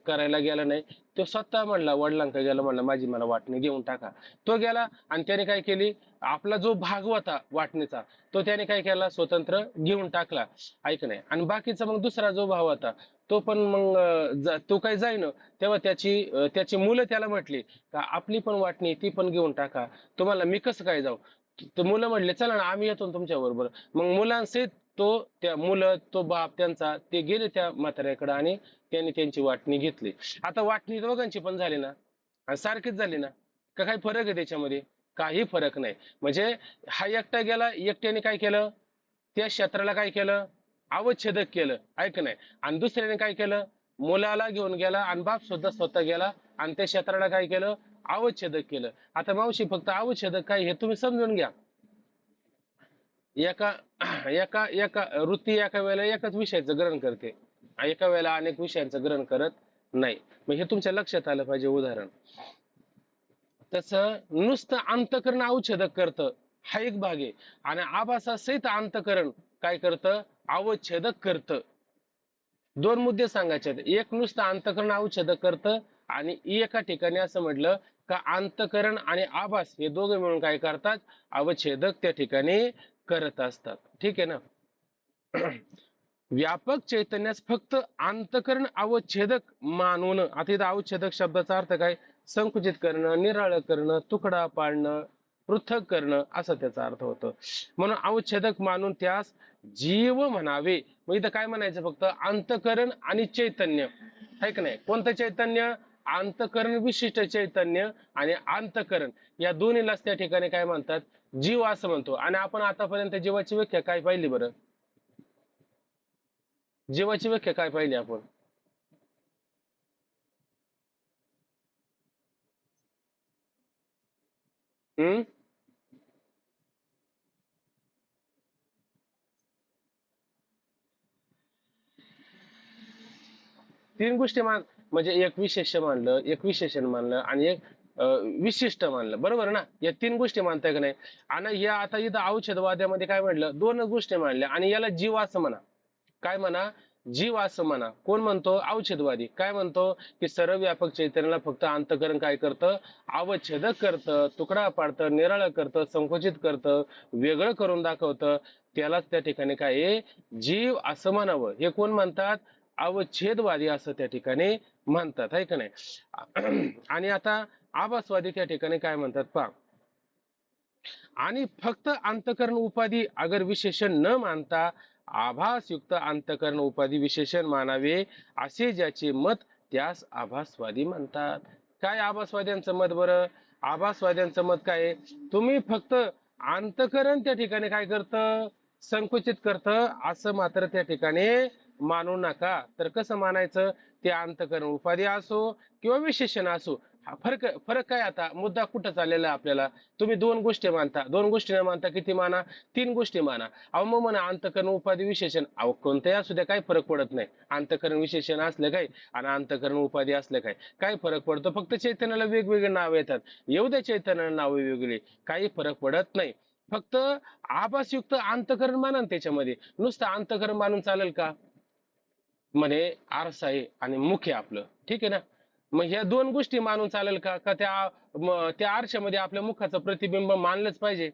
करायला गेला नाही. तो स्वतः म्हणला, वडिलांकडे गेला, म्हणला माझी मला वाटणी घेऊन टाका. तो गेला आणि त्याने काय केली, आपला जो भाग होता वाटणीचा, तो त्याने काय केला, स्वतंत्र घेऊन टाकला ऐक नाही. आणि बाकीचा मग दुसरा जो भाव होता, तो पण मग तो काही जाईन. तेव्हा त्याची मुलं त्याला म्हटली का आपली पण वाटणी ती पण घेऊन टाका, तुम्हाला मी कसं काय जाऊ. तर मुलं म्हणले चला ना आम्ही येतो तुमच्या बरोबर. मग मुलांसहित त्या मुलं, तो बाप त्यांचा, ते गेले त्या म्हाताऱ्याकडे आणि त्यांनी त्यांची वाटणी घेतली. आता वाटणी दोघांची पण झाली ना, आणि सारखीच झाली ना, का काही फरक आहे त्याच्यामध्ये? काही फरक नाही. म्हणजे हा एकटा गेला, एकट्याने काय केलं, त्या क्षेत्राला काय केलं, अवच्छेदक केलं ऐक नाही. आणि दुसऱ्याने काय केलं, मुलाला घेऊन गेला आणि बाप सुद्धा स्वतः गेला आणि त्या क्षेत्राला काय केलं, अवच्छेदक केलं. आता मावशी फक्त अवच्छेदक काय हे तुम्ही समजून घ्या. एका एका एका वृत्ती एका वेळेला एकाच विषयाचं ग्रहण करते, एका वेळेला अनेक विषयांचं ग्रहण करत नाही. मग हे तुमच्या लक्षात आलं पाहिजे उदाहरण. तसं नुसतं अंतःकरण अवच्छेदक करतं, हा एक भाग आहे. आणि आभासासहित अंतःकरण काय करतं, अवच्छेदक करतं. दोन मुद्दे सांगायचे आहेत. एक नुसतं अंतःकरण अवच्छेदक करतं आणि एका ठिकाणी असं म्हटलं का अंतःकरण आणि आभास हे दोघे मिळून काय करतात, अवच्छेदक त्या ठिकाणी करत असतात. ठीक आहे ना. व्यापक चैतन्यास फक्त अंतःकरण अवच्छेदक मानून, आता इथं अवच्छेदक शब्दाचा अर्थ काय, संकुचित करणं, निराळं करणं, तुकडा पाडणं, पृथक करणं असा त्याचा अर्थ होतो. म्हणून अवच्छेदक मानून त्यास जीव म्हणावे. मग इथं काय म्हणायचं, फक्त अंतःकरण आणि चैतन्य आहे का नाही. कोणतं चैतन्य, अंतःकरण विशिष्ट चैतन्य आणि अंतःकरण या दोन्हीलाच त्या ठिकाणी काय म्हणतात, जीव असं म्हणतो. आणि आपण आतापर्यंत जीवाची व्याख्या काय पाहिली बरं, जीवाची व्याख्या काय पाहिली आपण. हम्म, तीन गोष्टी म्हणजे एक विशेष मानलं, एक विशेषण मानलं आणि एक विशिष्ट मानलं, बरोबर ना. या तीन गोष्टी मानताय का नाही. आणि या आता इथं औषधवाद्यामध्ये काय म्हटलं, दोन गोष्टी मानल्या आणि याला जीव असं म्हणा. काय म्हणा, जीव असं म्हणा. कोण म्हणतो, औषधवादी काय म्हणतो की सर्वव्यापक चैतन्याला फक्त अंतःकरण काय करतं, अवच्छेदक करतं, तुकडा पाडतं, निराळं करतं, संकुचित करतं, वेगळं करून दाखवतं, त्यालाच त्या ठिकाणी काय आहे, जीव असं म्हणावं. हे कोण म्हणतात, अवच्छेदवादी असं त्या ठिकाणी म्हणतात, आहे का नाही. आणि आता आभासवादी त्या ठिकाणी काय म्हणतात पहा, आणि फक्त अंतःकरण उपाधी अगर विशेषण न मानता आभासयुक्त अंतःकरण उपाधी विशेषण मानावे असे ज्याचे मत त्यास आभासवादी म्हणतात. काय आभासवाद्यांचं मत बरं, आभासवाद्यांचं मत काय आहे, तुम्ही फक्त अंतःकरण त्या ठिकाणी काय करतं, संकुचित करतं असं मात्र त्या ठिकाणी मानू नका. तर कसं मानायचं, ते अंतःकरण उपाधी असो किंवा विशेषण असो. हा फरक फरक काय, आता मुद्दा कुठं चाललेला आहे आपल्याला. तुम्ही दोन गोष्टी मानता, दोन गोष्टी न मानता किती माना, तीन गोष्टी माना. अहो मग म्हणा अंतःकरण उपाधी विशेषण, अहो कोणत्याही असू द्या काही फरक पडत नाही. अंतःकरण विशेषण असलं काय आणि अंतःकरण उपाधी असलं काय फरक पडतो, फक्त चैतन्याला वेगवेगळे नाव येतात. येऊ द्या चैतन्याला नाव वेगवेगळी, काही फरक पडत नाही. फक्त आभासयुक्त अंतःकरण माना त्याच्यामध्ये. नुसतं अंतःकरण मानून चालेल का, म्हणे आरसा आहे आणि मुख आहे आपलं, ठीक आहे ना. मग ह्या दोन गोष्टी मानून चालेल का, का त्या आरशामध्ये आपल्या मुखाचं प्रतिबिंब मानलंच पाहिजे.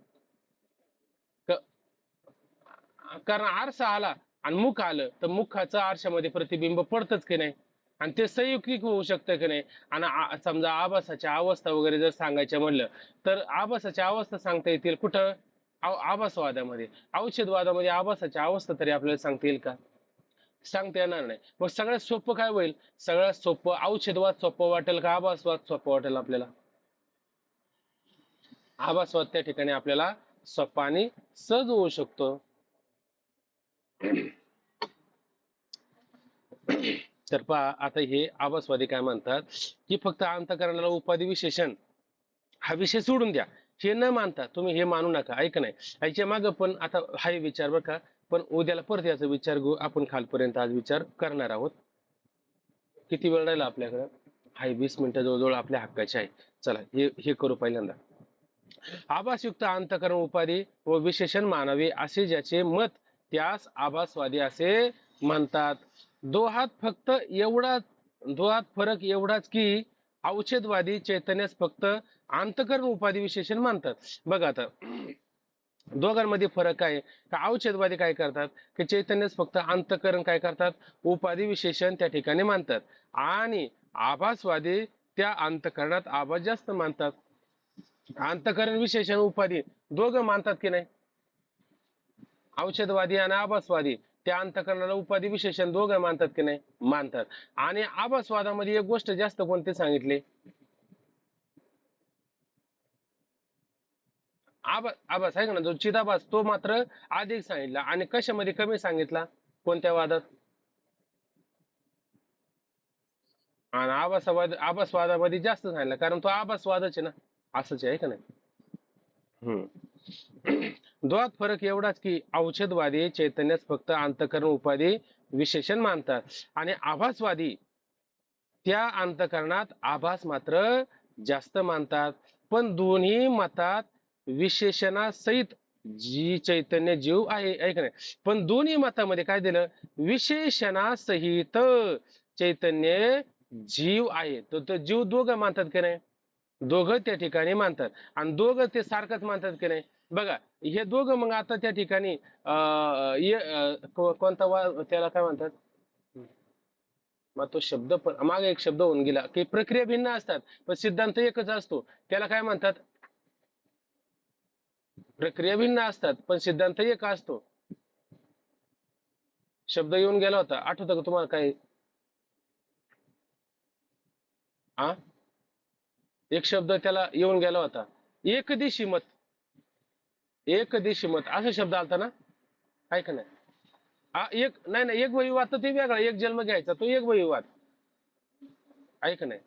कारण आरसा आला आणि मुख आलं तर मुखाचं आरशामध्ये प्रतिबिंब पडतच की नाही. आणि ते संयुक्तिक होऊ शकतं की नाही. आणि समजा आभासाच्या अवस्था वगैरे जर सांगायच्या म्हणलं तर आभासाच्या अवस्था सांगता येतील कुठं, आभासवादामध्ये. औषधवादामध्ये आभासाच्या अवस्था तरी आपल्याला सांगता येईल का, सांगता येणार नाही. मग सगळ्यात सोपं काय होईल, सगळ्यात सोपं औषधवाद सोपं वाटेल का आभासवाद सोपं वाटेल आपल्याला, आभासवाद त्या ठिकाणी आपल्याला सोपा आणि सहज होऊ शकतो. तर पहा आता हे आभासवादी काय म्हणतात की फक्त अंतःकरणाला उपाधी विशेषण हा विषय सोडून द्या, हे न मानता तुम्ही हे मानू नका. ऐक नाही, याच्या माग पण आता हा विचार बरं का, पण उद्याला परत याचा विचार घेऊ आपण. खालपर्यंत आज विचार करणार आहोत. किती वेळ राहिला आपल्याकडे, हाय 20 मिनिटं जवळजवळ आपल्या हक्काचे आहे. चला हे हे करू पहिल्यांदा. आभासयुक्त अंतःकरण उपाधी व विशेषण मानावे असे ज्याचे मत त्यास आभासवादी असे म्हणतात. दोहात फक्त एवढा, दोहात फरक एवढाच की औषधवादी चैतन्यास फक्त अंतःकरण उपाधी विशेषण मानतात. बघा आता दोघांमध्ये फरक आहे. का औषधवादी काय करतात की चैतन्यास फक्त अंतःकरण काय करतात, उपाधी विशेषण त्या ठिकाणी मानतात. आणि आभासवादी त्या अंतःकरणात आभास जास्त मानतात. अंतःकरण विशेषण उपाधी दोघं मानतात की नाही, औषधवादी आणि आभासवादी त्या अंतःकरणाला उपाधी विशेषण दोघं मानतात की नाही, मानतात. आणि आभासवादामध्ये एक गोष्ट जास्त कोणते सांगितले, आभास आहे का ना, जो चिदाभास तो मात्र अधिक सांगितला. आणि कशामध्ये कमी सांगितला, कोणत्या वादात, आणि आभासवादामध्ये जास्त सांगितलं, कारण तो आभासवादच आहे ना, असंच आहे का नाही. दोघात फरक एवढाच की औषधवादी चैतन्यास फक्त अंतःकरण उपाधी विशेषण मानतात आणि आभासवादी त्या अंतःकरणात आभास मात्र जास्त मानतात. पण दोन्ही मतात विशेषणासहित जी चैतन्य जीव आहे, ऐक नाही. पण दोन्ही मतामध्ये काय दिलं, विशेषणासहित चैतन्य जीव आहे. तो जीव दोघं मानतात की नाही, दोघं त्या ठिकाणी मानतात. आणि दोघं ते सारखंच मानतात की नाही. बघा, हे दोघं मग आता त्या ठिकाणी कोणता त्याला काय म्हणतात, मग तो शब्द पण मागे एक शब्द होऊन गेला की प्रक्रिया भिन्न असतात पण सिद्धांत एकच असतो, त्याला काय म्हणतात, प्रक्रिया भिन्न असतात पण सिद्धांत एक असतो. शब्द येऊन गेला होता, आठवतं का तुम्हाला काही? हा, एक शब्द त्याला येऊन गेला होता, एकदिशी मत. एकदिशी मत असा शब्द आलता ना, आहे का नाही? हा, एक नाही नाही, एक वहिवाद तर ते वेगळा, एक जन्म घ्यायचा तो एक वहिवाद, आहे का नाही?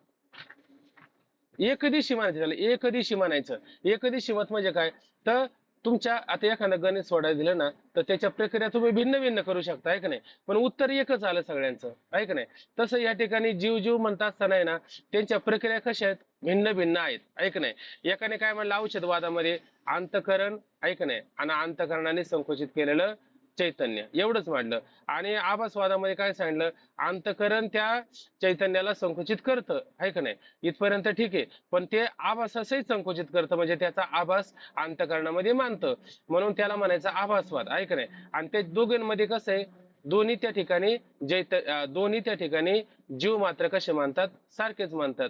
एकदिशी म्हणायचं त्याला, एकदिशी म्हणायचं. एकदिशी मत म्हणजे काय, तर तुमच्या आता एखादं गणित सोडायला दिलं ना, तर त्याच्या प्रक्रिया तुम्ही भिन्न भिन्न करू शकता, आहे का नाही? पण उत्तर एकच आलं सगळ्यांचं, आहे का नाही? तसं या ठिकाणी जीव जीव म्हणता असताना आहे ना, त्यांच्या प्रक्रिया कशा आहेत, भिन्न भिन्न आहेत, आहे का नाही? एकाने काय म्हणलं औषधवादामध्ये, अंतकरण, आहे का नाही, आणि अंतकरणाने संकुचित केलेलं चैतन्य, एवढंच मांडलं. आणि आभासवादामध्ये काय सांगितलं, अंतकरण त्या चैतन्याला संकुचित करतं, आहे का नाही? इथपर्यंत ठीक आहे. पण ते आभासासही संकुचित करतं, म्हणजे त्याचा आभास अंतकरणामध्ये मानतं, म्हणून त्याला म्हणायचं आभासवाद, आहे का नाही? आणि ते दोघांमध्ये कसं आहे, दोन्ही त्या ठिकाणी दोन्ही त्या ठिकाणी जीव मात्र कसे मानतात, सारखेच मानतात.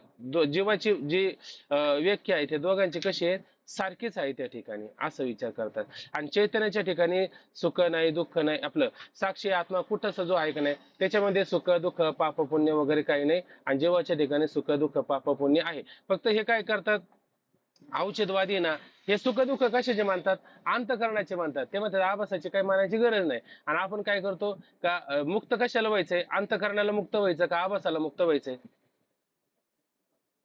जीवाची जी व्याख्या आहे ते दोघांची कशी आहे, सारखीच आहे त्या ठिकाणी, असं विचार करतात. आणि चैतन्याच्या ठिकाणी सुख नाही दुःख नाही, आपलं साक्षी आत्मा कुठंच जो आहे का नाही, त्याच्यामध्ये सुख दुःख पाप पुण्य वगैरे काही नाही. आणि जीवाच्या ठिकाणी सुख दुःख पाप पुण्य आहे. फक्त हे काय करतात औषधवादी ना, हे सुख दुःख कशाचे मानतात, अंतकरणाचे मानतात. ते म्हणतात आभासाची काही मानायची गरज नाही. आणि आपण काय करतो का, मुक्त कशाला व्हायचंय, अंतकरणाला मुक्त व्हायचं का आभासाला मुक्त व्हायचंय?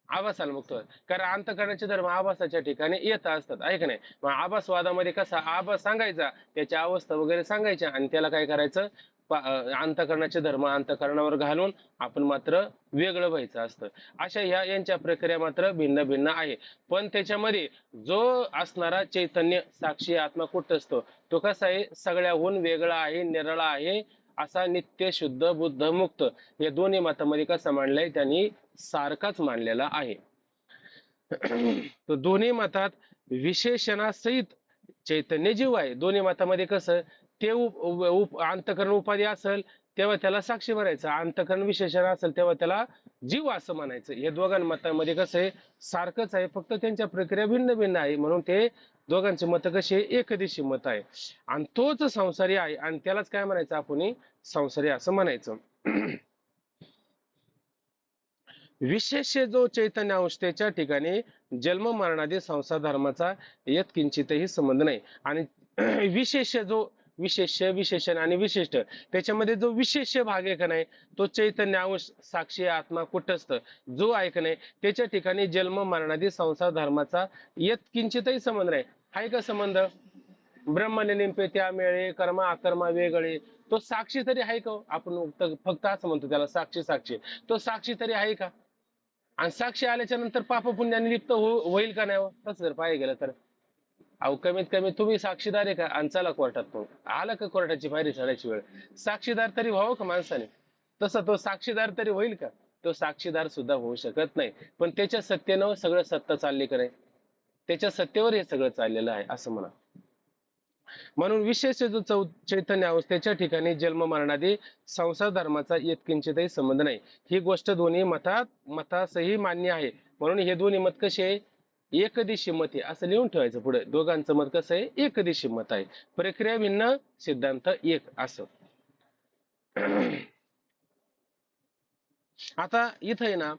आभासाला मुक्त व्हायचं. कारण अंतकरणाचे धर्म आभासाच्या ठिकाणी येत असतात, आहे का नाही? मग आभासवादामध्ये कसा आभास सांगायचा, त्याच्या अवस्था वगैरे सांगायच्या, आणि त्याला काय करायचं, अंतकरणाचे धर्म अंतकरणावर घालून आपण मात्र वेगळं व्हायचं असतं. अशा ह्या यांच्या प्रक्रिया मात्र भिन्न भिन्न आहे. पण त्याच्यामध्ये जो असणारा चैतन्य साक्षी आत्मा कुठं असतो, तो कसा आहे, सगळ्याहून वेगळा आहे, निराळा आहे, असा नित्य शुद्ध बुद्ध मुक्त. या दोन्ही मतामध्ये कसं मांडलंय त्यांनी, सारखाच मानलेला आहे. तर दोन्ही मतात विशेषणासहित चैतन्य जीव आहे. दोन्ही मतामध्ये कसं, ते अंतकरण उपाधी असेल तेव्हा त्याला साक्षी म्हणायचं, अंतकरण विशेषण असेल तेव्हा त्याला जीव असं म्हणायचं. हे दोघां मतामध्ये कसं आहे, सारखंच आहे, फक्त त्यांच्या प्रक्रिया भिन्न भिन्न आहे, म्हणून ते दोघांचे मत कसे एकदिशी मत आहे. आणि तोच संसारी आहे, आणि त्यालाच काय म्हणायचं आपण, संसारी असं म्हणायचं. विशेष जो चैतन्य अंश त्याच्या ठिकाणी जन्म मरणादी संसार धर्माचा यत्किंचितही संबंध नाही. आणि विशेष जो विशेष विशेषण आणि विशिष्ट, त्याच्यामध्ये जो विशेष भाग आहे का नाही, तो चैतन्य अंश साक्षी आत्मा कुठस्थ जो आहे का नाही, त्याच्या ठिकाणी जन्म मरणादी संसार धर्माचा यत्किंचितही संबंध नाही. आहे का संबंध? ब्रह्मने नेमके त्या मेळे कर्म अकर्मा वेगळे, तो साक्षी तरी आहे का? आपण फक्त असं म्हणतो त्याला साक्षी साक्षी, तो साक्षी तरी आहे का? आणि साक्षी आल्याच्या नंतर पाप पुण्याने लिप्त होईल का नाही? तसं जर पाहिजे गेलं तर, अहो कमीत कमी तुम्ही साक्षीदार आहे का, आणि चला कोर्टात, मग आलं का कोर्टाची पायरी चढायची वेळ, साक्षीदार तरी व्हावं का माणसाने? तसं तो साक्षीदार तरी होईल का? तो साक्षीदार सुद्धा होऊ शकत नाही. पण त्याच्या सत्तेनं सगळं सत्ता चालली का नाही, त्याच्या सत्तेवर हे सगळं चाललेलं आहे असं म्हणा. म्हणून विशेष जो चैतन्य अवस्थेच्या ठिकाणी जन्म मरणादी संसार धर्माचा यत्किंचितही संबंध नाही. ही गोष्ट दोन्ही मतासही मान्य आहे. म्हणून हे दोन्ही मत कसे आहे, एकदिशी मत आहे असं लिहून ठेवायचं पुढे. दोघांचं मत कसं आहे, एकदिशी मत आहे, प्रक्रिया भिन्न सिद्धांत एक असं. आता इथं आहे ना,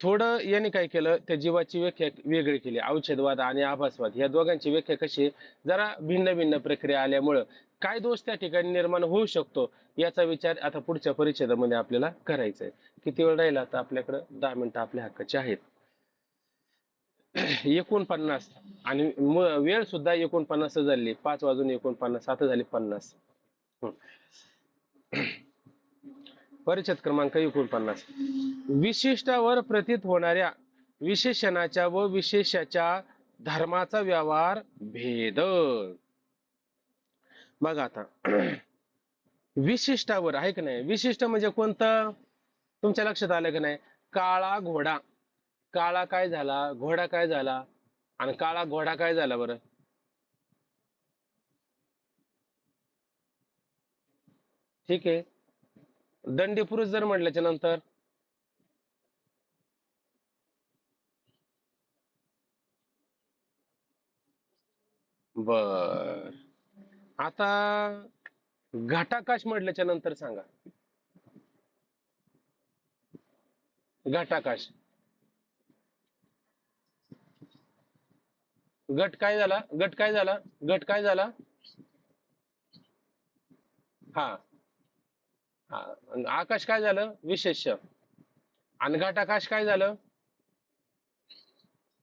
थोडं याने काय केलं, त्या जीवाची व्याख्या वेगळी केली. औषधवाद आणि आभासवाद या दोघांची व्याख्या कशी जरा भिन्न भिन्न प्रक्रिया आल्यामुळं काय दोष त्या ठिकाणी निर्माण होऊ शकतो, याचा विचार आता पुढच्या परिच्छेदामध्ये आपल्याला करायचा आहे. किती वेळ राहिला आता आपल्याकडं? 10 मिनिटं आपल्या हक्काचे आहेत. 49 आणि वेळ सुद्धा 49 झाली, 5 वाजून 49, आता झाली 50. परिच्छेद क्रमांक 49, विशिष्टावर प्रतीत होणाऱ्या विशेषणाच्या व विशेषाच्या धर्माचा व्यवहार भेद. बघा आता विशिष्टावर आहे का नाही, विशिष्ट म्हणजे कोणतं तुमच्या लक्षात आलं का नाही? काळा घोडा, काळा काय झाला, घोडा काय झाला, आणि काळा घोडा काय झाला बरं? ठीक आहे. दंडी पुरुष जर म्हटल्याच्या नंतर बर, आता घटाकाश म्हटल्याच्या नंतर सांगा. घटाकाश, गट काय झाला, गट काय झाला, गट काय झाला? हा, हा. आणि आकाश काय झालं, विशेष्य. आणि घटाकाश काय झालं,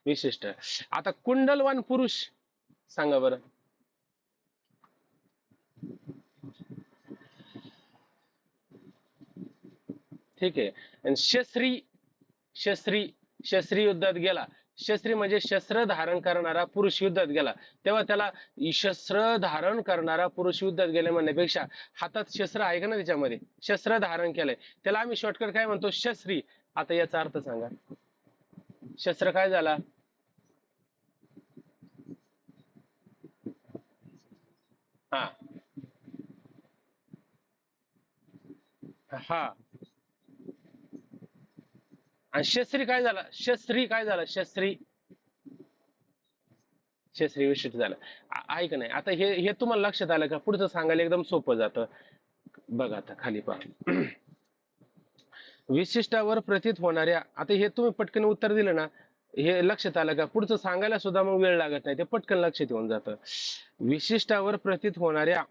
विशिष्ट. आता कुंडलवान पुरुष सांगा बरं. ठीक आहे. आणि शस्त्री, शस्त्री, शस्त्री युद्धात गेला. शस्त्री म्हणजे शस्त्र धारण करणारा पुरुष युद्धात गेला, तेव्हा त्याला शस्त्र धारण करणारा पुरुष युद्धात गेले म्हणण्यापेक्षा हातात शस्त्र आहे का ना, त्याच्यामध्ये शस्त्र धारण केलंय, त्याला आम्ही शॉर्टकट काय म्हणतो, शस्त्री. आता याचा अर्थ सांगा, शस्त्र काय झाला? हा, हा. आणि शस्त्री काय झाला, शस्त्री काय झाला, शस्त्री, शस्त्री विशिष्ट झालं. आहे का नाही? आता हे तुम्हाला लक्षात आलं का? पुढचं सांगायला एकदम सोपं जातं. बघा आता खाली पहा. विशिष्टावर प्रतीत होणाऱ्या, आता हे तुम्ही पटकन उत्तर दिलं ना, हे लक्षात आलं का? पुढचं सांगायला सुद्धा मग वेळ लागत नाही, ते पटकन लक्षात येऊन जातं. विशिष्टावर प्रतीत होणाऱ्या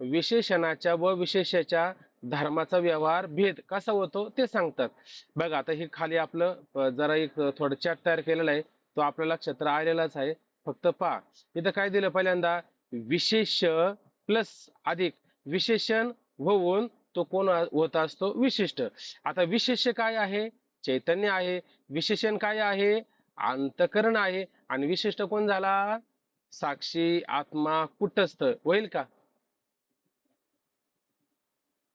विशेषणाच्या व विशेषाच्या धर्माचा व्यवहार भेद कसा होतो ते सांगतात. बघा आता हे खाली आपलं जरा एक थोडं चार्ट तयार केलेला आहे, तो आपल्या लक्षात तर आलेलाच आहे. फक्त पहा इथं काय दिलं, पहिल्यांदा विशेष प्लस अधिक विशेषण होऊन तो कोण होत असतो, विशिष्ट. आता विशेष काय आहे, चैतन्य आहे. विशेषण काय आहे, अंतकरण आहे. आणि विशिष्ट कोण झाला, साक्षी आत्मा कुटस्थ होईल का?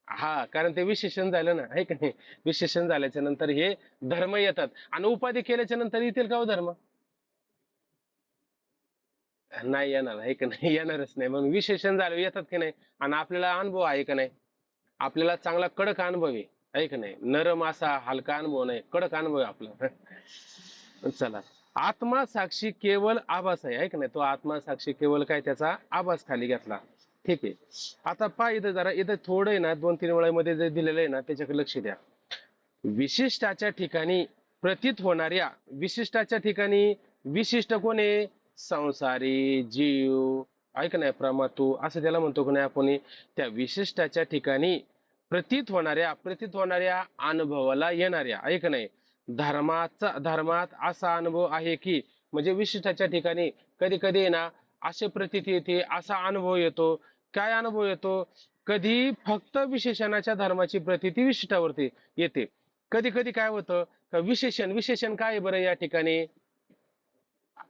हा, कारण ते विशेषण झालं ना, आहे का नाही? विशेषण झाल्याच्या नंतर हे धर्म येतात, आणि उपाधी केल्याच्या नंतर येतील का हो धर्म? नाही येणार, आहे का नाही? येणारच नाही. मग विशेषण झालं येतात की नाही? आणि आपल्याला अनुभव आहे का नाही? आपल्याला चांगला कडक अनुभव आहे का नाही? नरम असा हलका अनुभव नाही, कडक अनुभव आहे आपला. चला, आत्मा साक्षी केवळ आभास आहे का नाही? तो आत्मा साक्षी केवळ काय, त्याचा आभास खाली घेतला. ठीक आहे. आता पहा इथं जरा, इथं थोडं आहे ना, 2-3 वेळामध्ये जे दिलेलं आहे ना, त्याच्याकडे लक्ष द्या. विशिष्टाच्या ठिकाणी प्रतीत होणाऱ्या, विशिष्टाच्या ठिकाणी विशिष्ट कोणी, संसारी जीव, ऐक नाही, प्रमातू असं त्याला म्हणतो की नाही आपण. त्या विशिष्टाच्या ठिकाणी प्रतीत होणाऱ्या अनुभवाला येणाऱ्या, ऐक नाही, धर्मात असा अनुभव आहे की, म्हणजे विशिष्टाच्या ठिकाणी कधी कधी ना असे प्रतीत येते, असा अनुभव येतो. काय अनुभव येतो? कधी फक्त विशेषणाच्या धर्माची प्रतीती विशिष्टावरती येते. कधी कधी काय होतं का, विशेषण, विशेषण काय आहे बरं या ठिकाणी?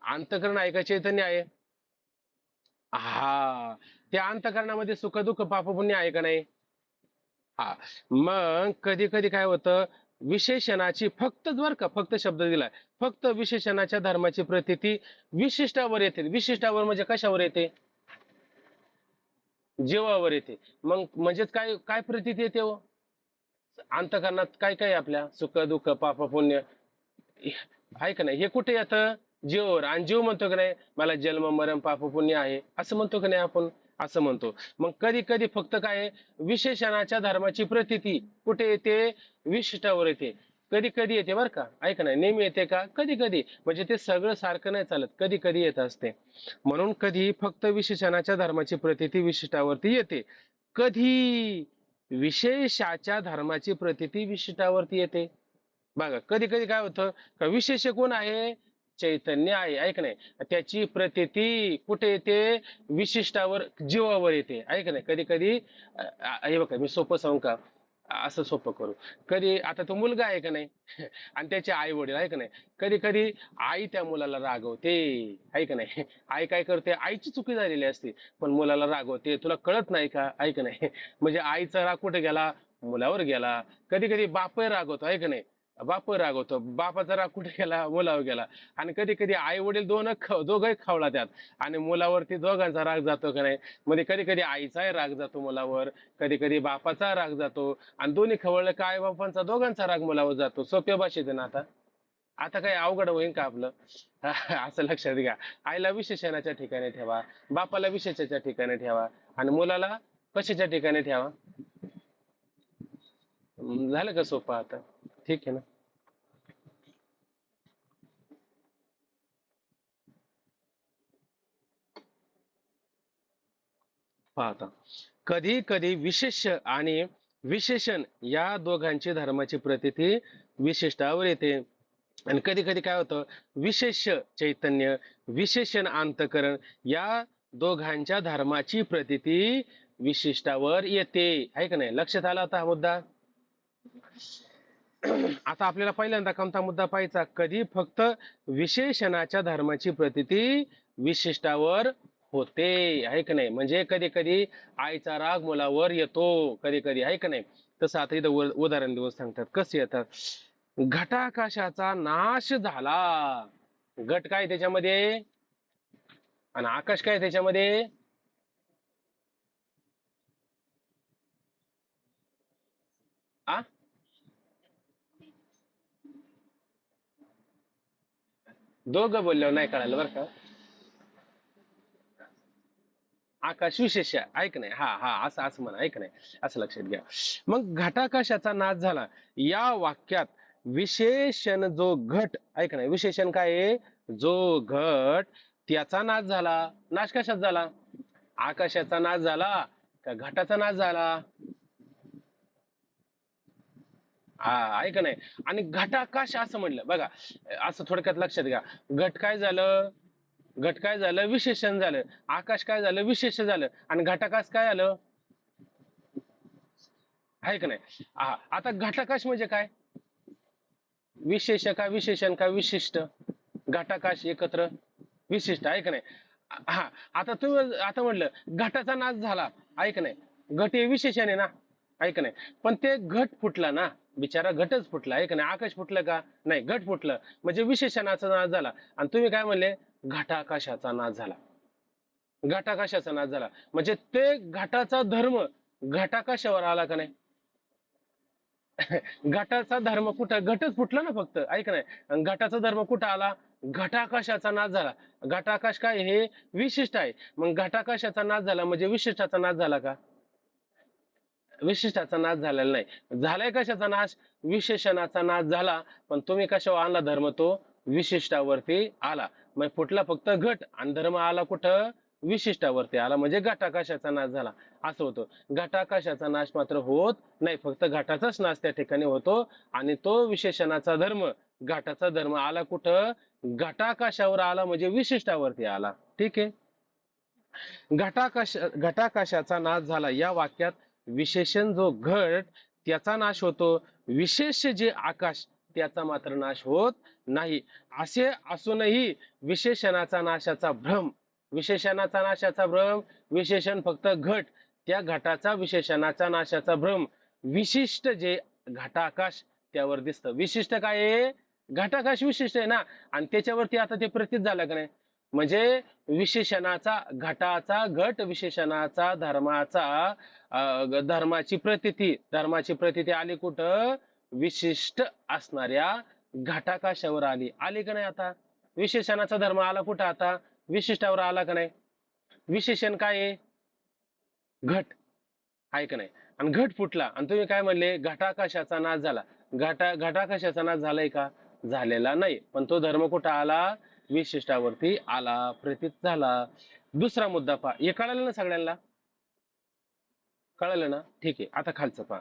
अंतकरण आहे का चैतन्य आहे? हा, त्या अंतकरणामध्ये सुख दुःख पाप पुण्य आहे का नाही? हा. मग कधी कधी काय होतं, विशेषणाची फक्त, जर का फक्त शब्द दिलाय, फक्त विशेषणाच्या धर्माची प्रतीती विशिष्टावर येते. विशिष्टावर म्हणजे कशावर येते? जीवावर येते. मग म्हणजेच काय काय प्रतीती येते हो? अंतकरणात काय काय आहे आपल्या, सुख दुःख पाप पुण्य आहे का नाही? हे कुठे येतं? जीवावर. आणि जीव म्हणतो की नाही, मला जन्म मरण पाप पुण्य आहे, असं म्हणतो की नाही आपण? असं म्हणतो. मग कधी कधी फक्त काय, विशेषणाच्या धर्माची प्रतीती कुठे येते? विशिष्टावर येते. कधी कधी येते बरं का, ऐक नाही, नेहमी येते का? कधी कधी. म्हणजे ते सगळं सारखं नाही चालत, कधी कधी येत असते. म्हणून कधी फक्त विशेषणाच्या धर्माची प्रतीती विशिष्टावरती येते, कधी विशेषाच्या धर्माची प्रतीती विशिष्टावरती येते. बघा कधी कधी काय होतं का, विशेष कोण आहे? चैतन्य आहे, ऐक नाही, त्याची प्रतीती कुठे येते? विशिष्टावर, जीवावर येते, ऐक नाही. कधी कधी हे बघा, मी सोपं सांगू का, असं सोपं करू. कधी आता तो मुलगा आहे का नाही आणि त्याचे आई वडील आहे का नाही, कधी कधी आई त्या मुलाला रागवते, आहे का नाही. आई काय करते, आईची चुकी झालेली असते पण मुलाला रागवते, तुला कळत नाही का, आहे का नाही. म्हणजे आईचा राग कुठे गेला, मुलावर गेला. कधी कधी बापही रागवतो, आहे का नाही, बाप रागवतो, बापाचा राग कुठे गेला, मुलावर गेला. आणि कधी कधी आई वडील दोघंही खावला त्यात आणि मुलावरती दोघांचा राग जातो का नाही. मध्ये कधी कधी आईचाही राग जातो मुलावर, कधी कधी बापाचा राग जातो, आणि दोन्ही खवळलं का आई बापांचा दोघांचा राग मुलावर जातो. सोप्या भाषेत आहे ना. आता आता काही अवघड होईन का आपलं. असं लक्षात घ्या. आईला विशेषणाच्या ठिकाणी ठेवा, बापाला विशेषाच्या ठिकाणी ठेवा, आणि मुलाला कशाच्या ठिकाणी ठेवा. झालं का सोपं आता. ठीक आहे ना. पाहता, कधी कधी विशेष्य आणि विशेषण या दोघांची धर्माची प्रतीती विशिष्टावर येते. आणि कधी कधी काय होतं, विशेष्य चैतन्य, विशेषण अंतकरण या दोघांच्या धर्माची प्रतीती विशिष्टावर येते. आहे का नाही, लक्षात आला आता हा मुद्दा. आता आपल्याला पहिल्यांदा कोणता मुद्दा पाहायचा, कधी फक्त विशेषणाच्या धर्माची प्रतीती विशिष्टावर होते. आहे का नाही, म्हणजे कधी कधी आईचा राग मुलावर येतो, कधी कधी, आहे का नाही. तसं आता इथं उदाहरण देऊन सांगतात कसं येतात. घटाकाशाचा नाश झाला. घट काय त्याच्यामध्ये आणि आकाश काय त्याच्यामध्ये. आ दोघं बोलल्यावर नाही कळालं बरं का. आकाश विशेष ऐक नाही, हा हा असं असं म्हणा, ऐक नाही, असं लक्षात घ्या. मग घटाकाशाचा नाश झाला या वाक्यात विशेषण जो घट, ऐक नाही, विशेषण काय आहे, जो घट त्याचा नाश झाला. नाश कशात झाला, आकाशाचा नाश झाला का घटाचा नाश झाला. हा, ऐक नाही. आणि घटाकाश असं म्हणलं बघा, असं थोडक्यात लक्षात घ्या. घट काय झालं, घट काय झालं, विशेषण झालं. आकाश काय झालं, विशेष झालं. आणि घटाकाश काय झालं, आहे का नाही. हा, आता घटाकाश म्हणजे काय, विशेष का विशेषण का विशिष्ट, घटाकाश एकत्र विशिष्ट, आहे का नाही. हा, आता तुम्ही आता म्हटलं घटाचा नाश झाला, आहे का नाही, घट हे विशेषण आहे ना, आहे का नाही. पण ते घट फुटला ना, बिचारा घटच फुटला, आहे का नाही. आकाश फुटलं का नाही, घट फुटलं, म्हणजे विशेषणाचा नाश झाला. आणि तुम्ही काय म्हणले, घटाकाशाचा नाश झाला. घटाकाशाचा नाश झाला म्हणजे ते घटाचा धर्म घटाकाशावर आला का नाही. घटाचा धर्म कुठं, घटच फुटला ना फक्त, ऐक नाही. आणि घटाचा धर्म कुठं आला, घटाकाशाचा नाश झाला. घटाकाश काय हे विशिष्ट आहे, मग घटाकाशाचा नाश झाला म्हणजे विशिष्टाचा नाश झाला का, विशिष्टाचा नाश झालेला नाही. झालाय कशाचा नाश, विशेषणाचा नाश झाला. पण तुम्ही कशावर आणला धर्म, तो विशिष्टावरती आला. मग फुटला फक्त घट आणि धर्म आला कुठं, विशिष्टावरती आला, म्हणजे घटाकाशाचा नाश झाला. असं होतं. घटाकाशाचा नाश मात्र होत नाही, फक्त घटाचाच नाश त्या ठिकाणी होतो. आणि तो विशेषणाचा धर्म, घटाचा धर्म आला कुठं, घटाकाशावर आला, म्हणजे विशिष्टावरती आला. ठीक आहे. घटाकाशाचा नाश झाला या वाक्यात विशेषण जो घट त्याचा नाश होतो, विशेष जे आकाश त्याचा मात्र नाश होत नाही. असे असूनही विशेषणाचा नाशाचा भ्रम, विशेषणाचा नाशाचा भ्रम, विशेषण फक्त घट, त्या घटाचा विशेषणाचा नाशाचा भ्रम, विशिष्ट जे घटाकाश त्यावर दिसतं. विशिष्ट काय आहे, घटाकाश विशिष्ट आहे ना, आणि त्याच्यावरती आता ते प्रतीत झालं का नाही. म्हणजे विशेषणाचा घटाचा घट विशेषणाचा धर्माचा धर्माची प्रतीती आली कुठं, विशिष्ट असणाऱ्या घटाकाशावर आली. आली का नाही. आता विशेषणाचा धर्म आला कुठं, आता विशिष्टावर आला का नाही. विशेषण काय आहे, घट, आहे का नाही. आणि घट फुटला आणि तुम्ही काय म्हणले, घटाकाशाचा नाश झाला. घटाकाशाचा नाश झालाय का, झालेला नाही. पण तो धर्म कुठं आला, विशिष्टावरती आला, प्रतीत झाला. दुसरा मुद्दा पहा, हे कळालं ना सगळ्यांना, कळालं ना. ठीक आहे. आता खालचं पहा.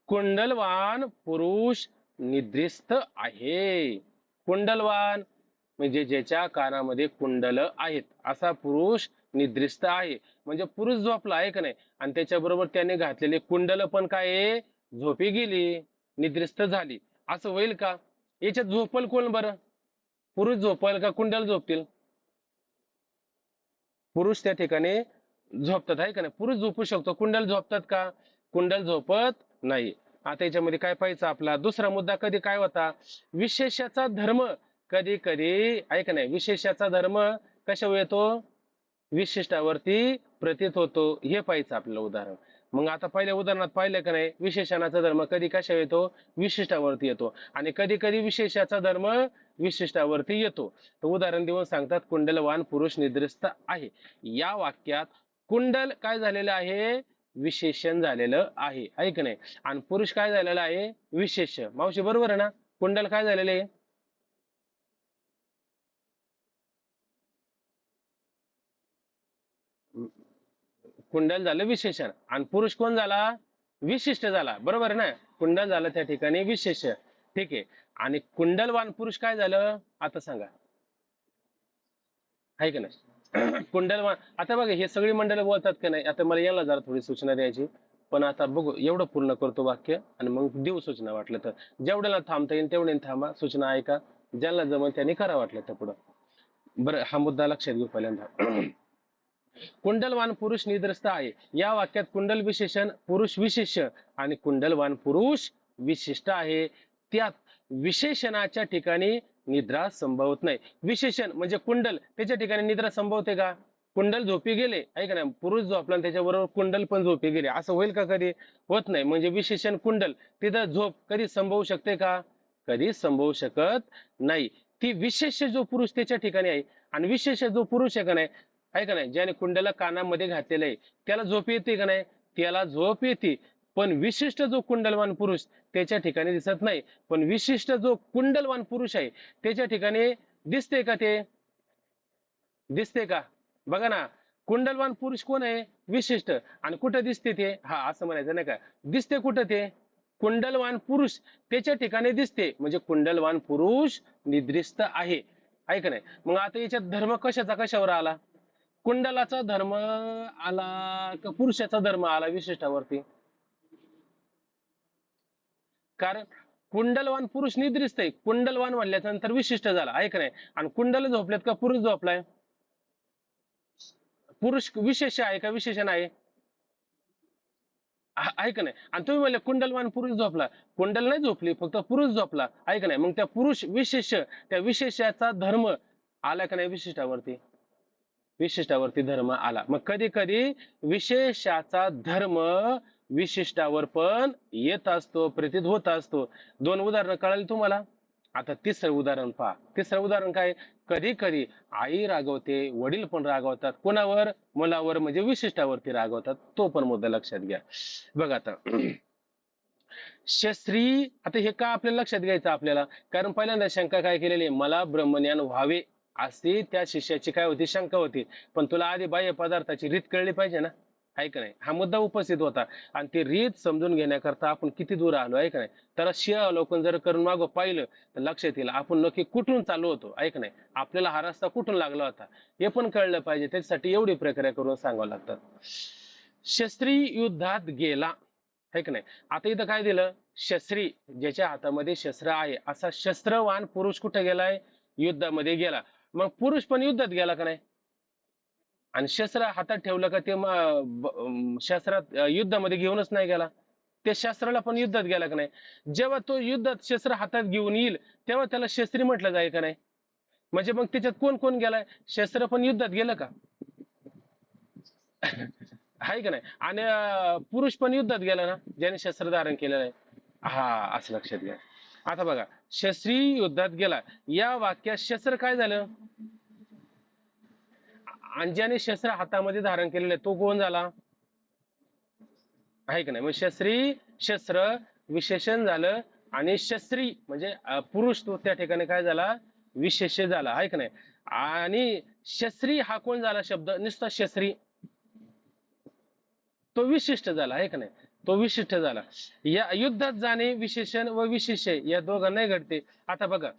कुंडलवान पुरुष निद्रिस्त आहे. कुंडलवान म्हणजे ज्याच्या कानामध्ये कुंडल आहेत असा पुरुष निद्रिस्त आहे. म्हणजे पुरुष झोपला आहे का नाही, आणि त्याच्याबरोबर त्याने घातलेले कुंडल पण काय आहे, झोपी गेली, निद्रिस्त झाली. असं होईल का? याच्यात झोपल कोण बरं? पुरुष झोपल का कुंडल झोपतील? पुरुष त्या ठिकाणी झोपतात आहे का नाही? पुरुष झोपू शकतो, कुंडल झोपतात का? कुंडल झोपत नाही. आता याच्यामध्ये काय पाहायचं, आपला दुसरा मुद्दा कधी काय होता, विशेषाचा धर्म कधी कधी आहे का नाही, विशेषाचा धर्म कशावर येतो, विशिष्टावरती प्रतीत होतो, हे पाहायचं आपल्याला उदाहरण. मग आता पहिल्या उदाहरणात पाहिलं का नाही, विशेषणाचा धर्म कधी कशा येतो, विशिष्टावरती येतो, आणि कधी कधी विशेषाचा धर्म विशिष्टावरती येतो. तर उदाहरण देऊन सांगतात, कुंडलवान पुरुष निद्रिस्त आहे. या वाक्यात कुंडल काय झालेलं आहे, विशेषण झालेलं आहे, आहे की नाही, आणि पुरुष काय झालेला आहे, विशेष. मावशी बरोबर आहे ना? कुंडल काय झालेलं आहे, कुंडल झालं विशेषण, आणि पुरुष कोण झाला, विशिष्ट झाला. बरोबर आहे ना? कुंडल झालं त्या ठिकाणी विशेष. ठीक आहे. आणि कुंडलवान पुरुष काय झालं, आता सांगा, आहे का नाही? कुंडलवान, आता बघा हे सगळी मंडळ बोलतात का नाही, आता मला याला जरा थोडी सूचना द्यायची, पण आता बघू, एवढं पूर्ण करतो वाक्य आणि मग देऊ सूचना. वाटलं तर जेवढ्याला थांबता येईल तेवढ्याने थांबा, सूचना ऐका, ज्याला जमल त्यांनी करा वाटलं तर पुढं. बरं, हा मुद्दा लक्षात घेऊ पहिल्यांदा. कुंडलवान पुरुष निद्रस्त आहे. या वाक्यात कुंडल विशेषण, पुरुष विशेष आणि कुंडलवान पुरुष विशिष्ट आहे. त्यात विशेषणाच्या ठिकाणी निद्रा संभवत नाही. विशेषण म्हणजे कुंडल, त्याच्या ठिकाणी निद्रा संभवते का? कुंडल झोपी गेले, ऐका ना, पुरुष झोपला आणि त्याच्याबरोबर कुंडल पण झोपी गेले, असं होईल का? कधी होत नाही. म्हणजे विशेषण कुंडल, तिथं झोप कधी संभवू शकते का? कधी संभवू शकत नाही. ती विशेष जो पुरुष त्याच्या ठिकाणी आहे, आणि विशेष जो पुरुष आहे का नाही, आहे का नाही, ज्याने कुंडला कानामध्ये घातलेलं आहे, त्याला झोप येते का नाही? त्याला झोप येते. पण विशिष्ट जो कुंडलवान पुरुष त्याच्या ठिकाणी दिसत नाही. पण विशिष्ट जो कुंडलवान पुरुष आहे त्याच्या ठिकाणी दिसते का? ते दिसते का? बघा ना, कुंडलवान पुरुष कोण आहे, विशिष्ट, आणि कुठं दिसते ते, हा असं म्हणायचं नाही का, दिसते कुठं ते, कुंडलवान पुरुष त्याच्या ठिकाणी दिसते, म्हणजे कुंडलवान पुरुष निद्रिस्त आहे, आहे का नाही? मग आता याच्यात धर्म कशाचा कशावर आला, कुंडलाचा धर्म आला का पुरुषाचा धर्म आला विशिष्टावरती? कारण कुंडलवान पुरुष निद्रिस्त आहे, कुंडलवान म्हणल्याच्या नंतर विशिष्ट झाला, आहे का नाही? आणि कुंडल झोपलेत का पुरुष झोपलाय? पुरुष विशेष आहे का विशेषण आहे? आहे का नाही? आणि तुम्ही म्हणले कुंडलवान पुरुष झोपला, कुंडल नाही झोपली, फक्त पुरुष झोपला, आहे का नाही? मग त्या पुरुष विशेष, त्या विशेषाचा धर्म आला का नाही विशिष्टावरती? विशिष्टावरती धर्म आला. मग कधी कधी विशेषाचा धर्म विशिष्टावर पण येत असतो, प्रतीत होत असतो. दोन उदाहरणं कळाली तुम्हाला. आता तिसरं उदाहरण पहा. तिसरं उदाहरण काय, कधी कधी आई रागवते, वडील पण रागवतात, कोणावर, मुलावर, म्हणजे विशिष्टावरती रागवतात. तो पण मुद्दा लक्षात घ्या. बघा आता, शस्त्री, आता हे का आपल्याला लक्षात घ्यायचं आपल्याला, कारण पहिल्यांदा शंका काय केलेली आहे, मला ब्रह्मज्ञान व्हावे अशी त्या शिष्याची काय होती, शंका होती. पण तुला आधी बाह्य पदार्थाची रीत कळली पाहिजे ना, आहे का नाही? हा मुद्दा उपस्थित होता, आणि ती रीत समजून घेण्याकरता आपण किती दूर आलो, आहे का नाही? तर अवलोकन जर करून मागं पाहिलं तर लक्षात येईल आपण नक्की कुठून चालू होतो, आहे का नाही? आपल्याला हा रस्ता कुठून लागला होता हे पण कळलं पाहिजे. त्याच्यासाठी एवढी प्रक्रिया करून सांगावं लागतात. शस्त्री युद्धात गेला, है की नाही? आता इथं काय दिलं, शस्त्री, ज्याच्या हातामध्ये शस्त्र आहे असा शस्त्रवान पुरुष कुठे गेलाय, युद्धामध्ये गेला. मग पुरुष पण युद्धात गेला का नाही? आणि शस्त्र हातात ठेवलं का ते शस्त्रात युद्धामध्ये घेऊनच नाही गेला, त्या शस्त्राला पण युद्धात गेला का नाही? जेव्हा तो युद्धात शस्त्र हातात घेऊन येईल तेव्हा त्याला शस्त्री म्हटलं जाईल का नाही? म्हणजे मग त्याच्यात कोण कोण गेलाय, शस्त्र पण युद्धात गेलं का? आहे का नाही? आणि पुरुष पण युद्धात गेला ना, ज्याने शस्त्र धारण केलेलं आहे. हा, असं लक्षात घ्या. आता बघा, शस्त्री युद्धात गेला, या वाक्यात शस्त्र काय झालं, आणि ज्याने शस्त्र हातामध्ये धारण केलेलं आहे तो कोण झाला, आहे का नाही? मग शस्त्री, शस्त्र विशेषण झालं, आणि शस्त्री म्हणजे पुरुष तो त्या ठिकाणी काय झाला, विशेष झाला, आहे का नाही? आणि शस्त्री हा कोण झाला शब्द, नुसता शस्त्री, तो विशिष्ट झाला, आहे का नाही? तो विशिष्ट झाला. या युद्धात जाणे विशेषण व विशेष्य या दोघांनाही घडते. आता बघा,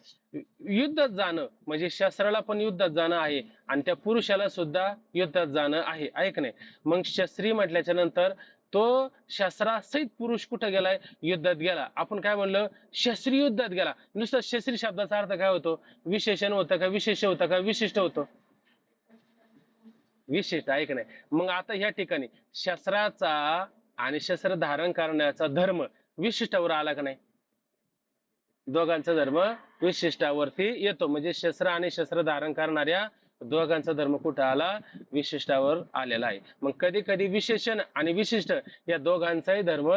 युद्धात जाणं म्हणजे शस्त्राला पण युद्धात जाणं आहे आणि त्या पुरुषाला सुद्धा युद्धात जाणं आहे, ऐक नाही. मग शस्त्री म्हटल्याच्या नंतर तो शस्त्रासहित पुरुष कुठं गेलाय? युद्धात गेला. आपण काय म्हणलं? शस्त्री युद्धात गेला. नुसतं शस्त्री शब्दाचा अर्थ काय होतो? विशेषण होतं का विशेष होतं का विशिष्ट होतं? विशिष्ट, ऐक नाही. मग आता या ठिकाणी शस्त्राचा आणि शस्त्र धारण करण्याचा धर्म विशिष्टावर आला का नाही? दोघांचा धर्म विशिष्टावरती येतो. म्हणजे शस्त्र आणि शस्त्र धारण करणाऱ्या दोघांचा धर्म कुठं आला? विशिष्टावर आलेला आहे. मग कधी कधी विशेषण आणि विशिष्ट या दोघांचाही धर्म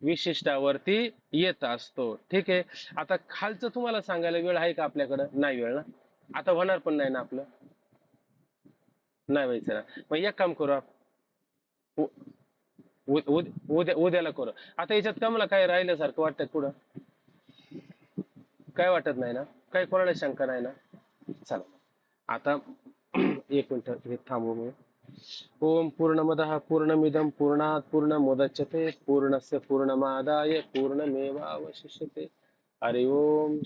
विशिष्टावरती येत असतो. ठीक आहे. आता खालचं तुम्हाला सांगायला वेळ आहे का आपल्याकडं? नाही वेळ ना. आता होणार पण नाही ना आपलं. नाही व्हायचं ना. मग एक काम करू आपण, उद्याला करू. आता याच्यात का मला काय राहिल्यासारखं वाटतं पुढं? काय वाटत नाही ना? काही कोणाला शंका नाही ना? चला आता एक मिनिट हे थांबू मी. ओम पूर्णमदः पूर्णमिदं पूर्णात् पूर्णमुदच्यते पूर्णस्य पूर्णमादाय पूर्णमेवावशिष्यते. हरि ओम.